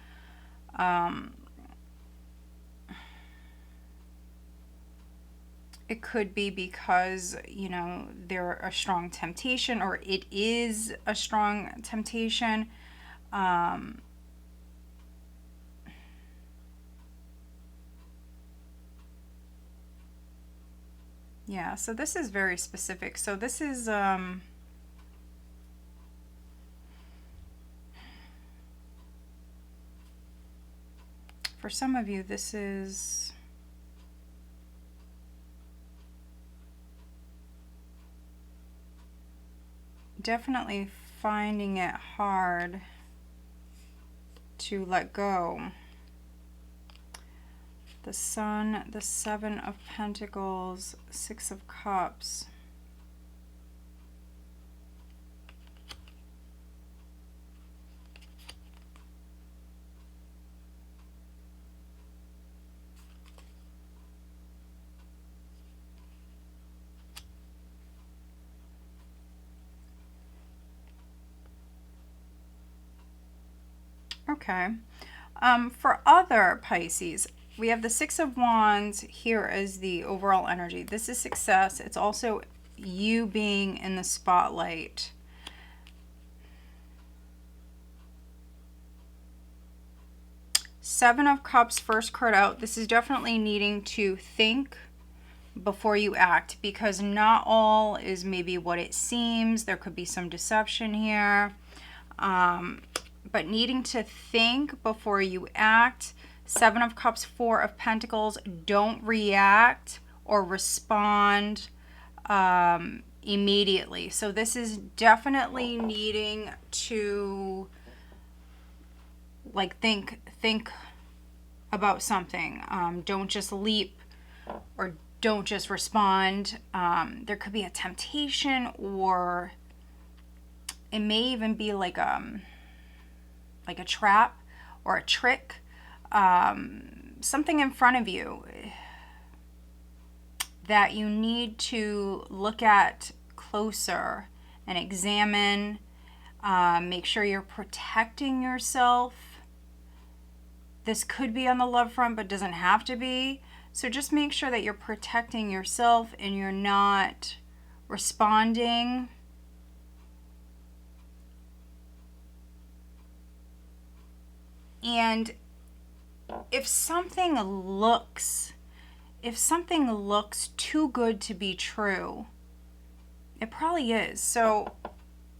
it could be because, you know, they're a strong temptation, or it is a strong temptation. Yeah, so this is very specific. So this is for some of you, this is definitely finding it hard to let go. The Sun, the Seven of Pentacles, Six of Cups. Okay. For other Pisces, we have the Six of Wands here as the overall energy. This is success. It's also you being in the spotlight. Seven of Cups, first card out. This is definitely needing to think before you act, because not all is maybe what it seems. There could be some deception here. But needing to think before you act. Seven of Cups, Four of Pentacles. Don't react or respond immediately. So this is definitely needing to like think about something. Don't just leap or don't just respond. There could be a temptation, or it may even be like a trap or a trick. Something in front of you that you need to look at closer and examine. Make sure you're protecting yourself. This could be on the love front, but doesn't have to be. So just make sure that you're protecting yourself and you're not responding and if something looks too good to be true, it probably is. So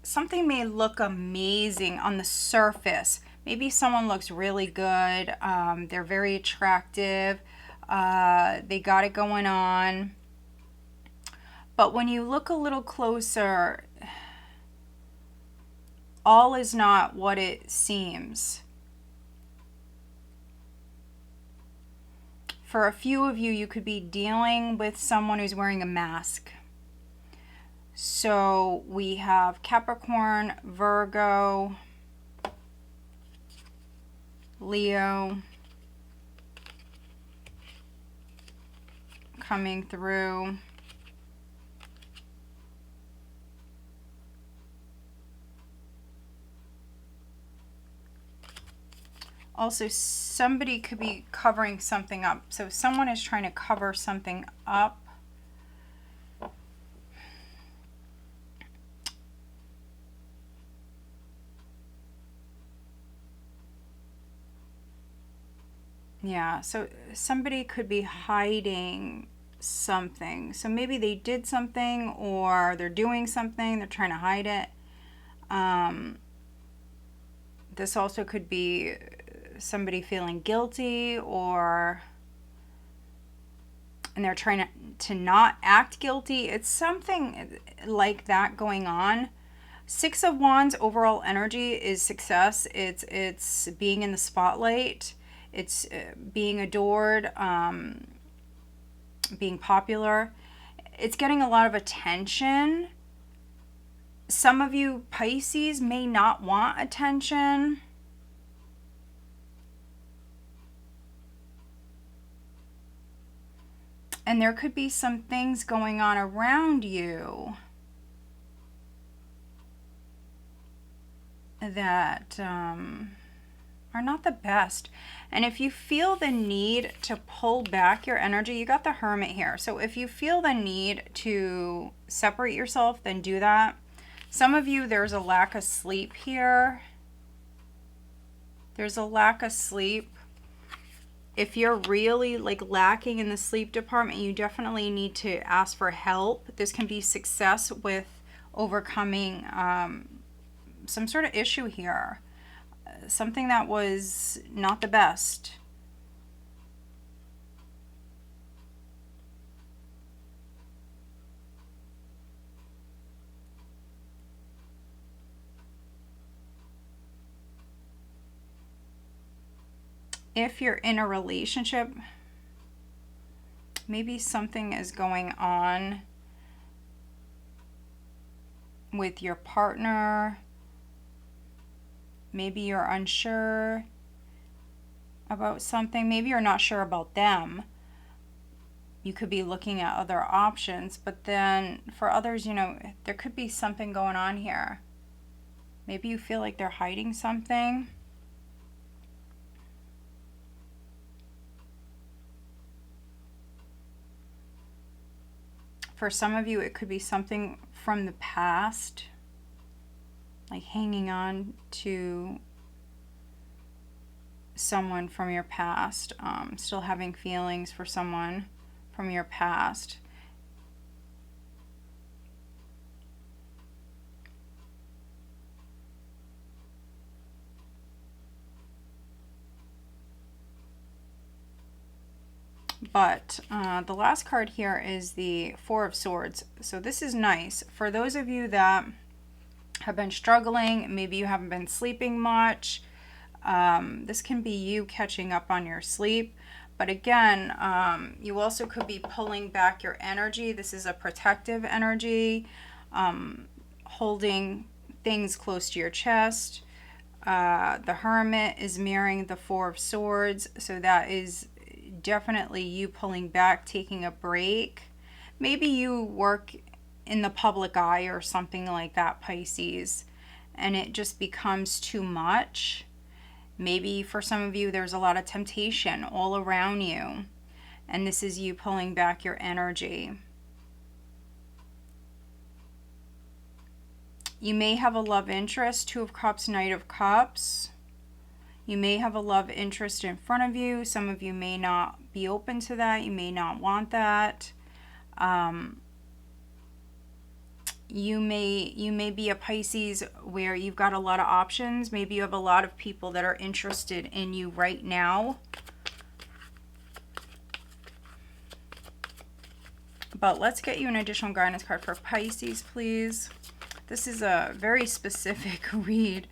something may look amazing on the surface. Maybe someone looks really good. They're very attractive. They got it going on. But when you look a little closer, all is not what it seems. For a few of you, you could be dealing with someone who's wearing a mask. So we have Capricorn, Virgo, Leo coming through. Also, somebody could be covering something up. So someone is trying to cover something up. Yeah, so somebody could be hiding something. So maybe they did something or they're doing something. They're trying to hide it. This also could be somebody feeling guilty and they're trying to not act guilty. It's something like that going on. Six of Wands overall energy is success. It's being in the spotlight. It's being adored, being popular. It's getting a lot of attention. Some of you Pisces may not want attention. And there could be some things going on around you that are not the best. And if you feel the need to pull back your energy, you got the Hermit here. So if you feel the need to separate yourself, then do that. Some of you, there's a lack of sleep here. There's a lack of sleep. If you're really like lacking in the sleep department, you definitely need to ask for help. This can be success with overcoming some sort of issue here. Something that was not the best. If you're in a relationship, maybe something is going on with your partner. Maybe you're unsure about something. Maybe you're not sure about them. You could be looking at other options. But then for others, you know, there could be something going on here. Maybe you feel like they're hiding something. For some of you, it could be something from the past, like hanging on to someone from your past, still having feelings for someone from your past. But the last card here is the Four of Swords. So this is nice. For those of you that have been struggling, maybe you haven't been sleeping much, this can be you catching up on your sleep. But again, you also could be pulling back your energy. This is a protective energy, holding things close to your chest. The Hermit is mirroring the Four of Swords. So that is definitely you pulling back, taking a break. Maybe you work in the public eye or something like that, Pisces, and it just becomes too much. Maybe for some of you, there's a lot of temptation all around you. And this is you pulling back your energy. You may have a love interest, Two of Cups, Knight of Cups. You may have a love interest in front of you. Some of you may not be open to that. You may not want that. You may be a Pisces where you've got a lot of options. Maybe you have a lot of people that are interested in you right now. But let's get you an additional guidance card for Pisces, please. This is a very specific read.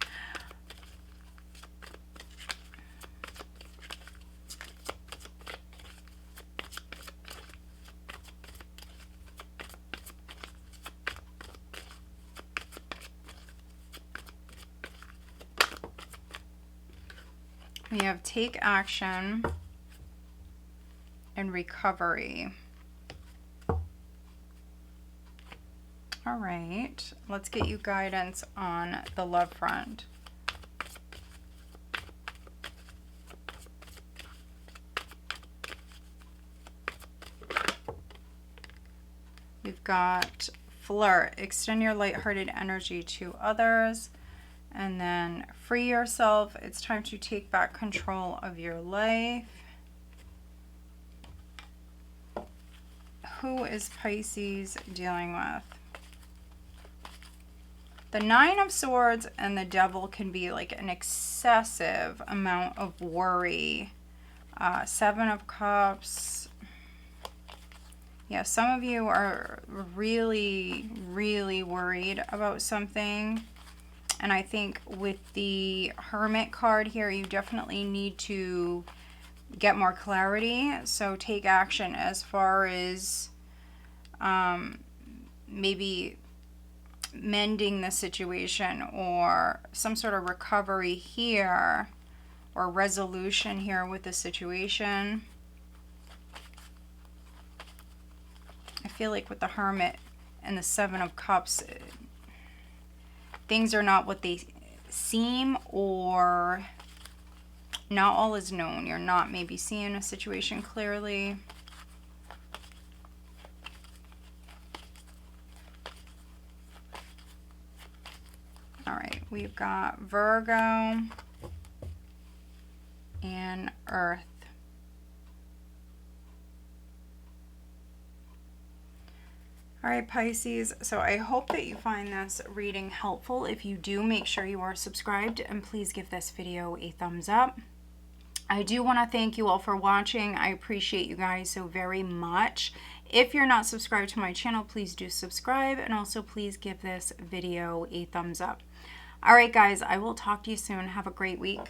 We have take action and recovery. All right, let's get you guidance on the love front. We've got flirt, extend your lighthearted energy to others, and then free yourself. It's time to take back control of your life. Who is Pisces dealing with? The Nine of Swords and the Devil can be like an excessive amount of worry. Seven of Cups. Yeah, some of you are really, really worried about something. And I think with the Hermit card here, you definitely need to get more clarity. So take action as far as maybe mending the situation or some sort of recovery here or resolution here with the situation. I feel like with the Hermit and the Seven of Cups, things are not what they seem, or not all is known. You're not maybe seeing a situation clearly. All right, we've got Virgo and Earth. All right, Pisces, so I hope that you find this reading helpful. If you do, make sure you are subscribed and please give this video a thumbs up. I do want to thank you all for watching. I appreciate you guys so very much. If you're not subscribed to my channel, please do subscribe, and also please give this video a thumbs up. All right, guys, I will talk to you soon. Have a great week.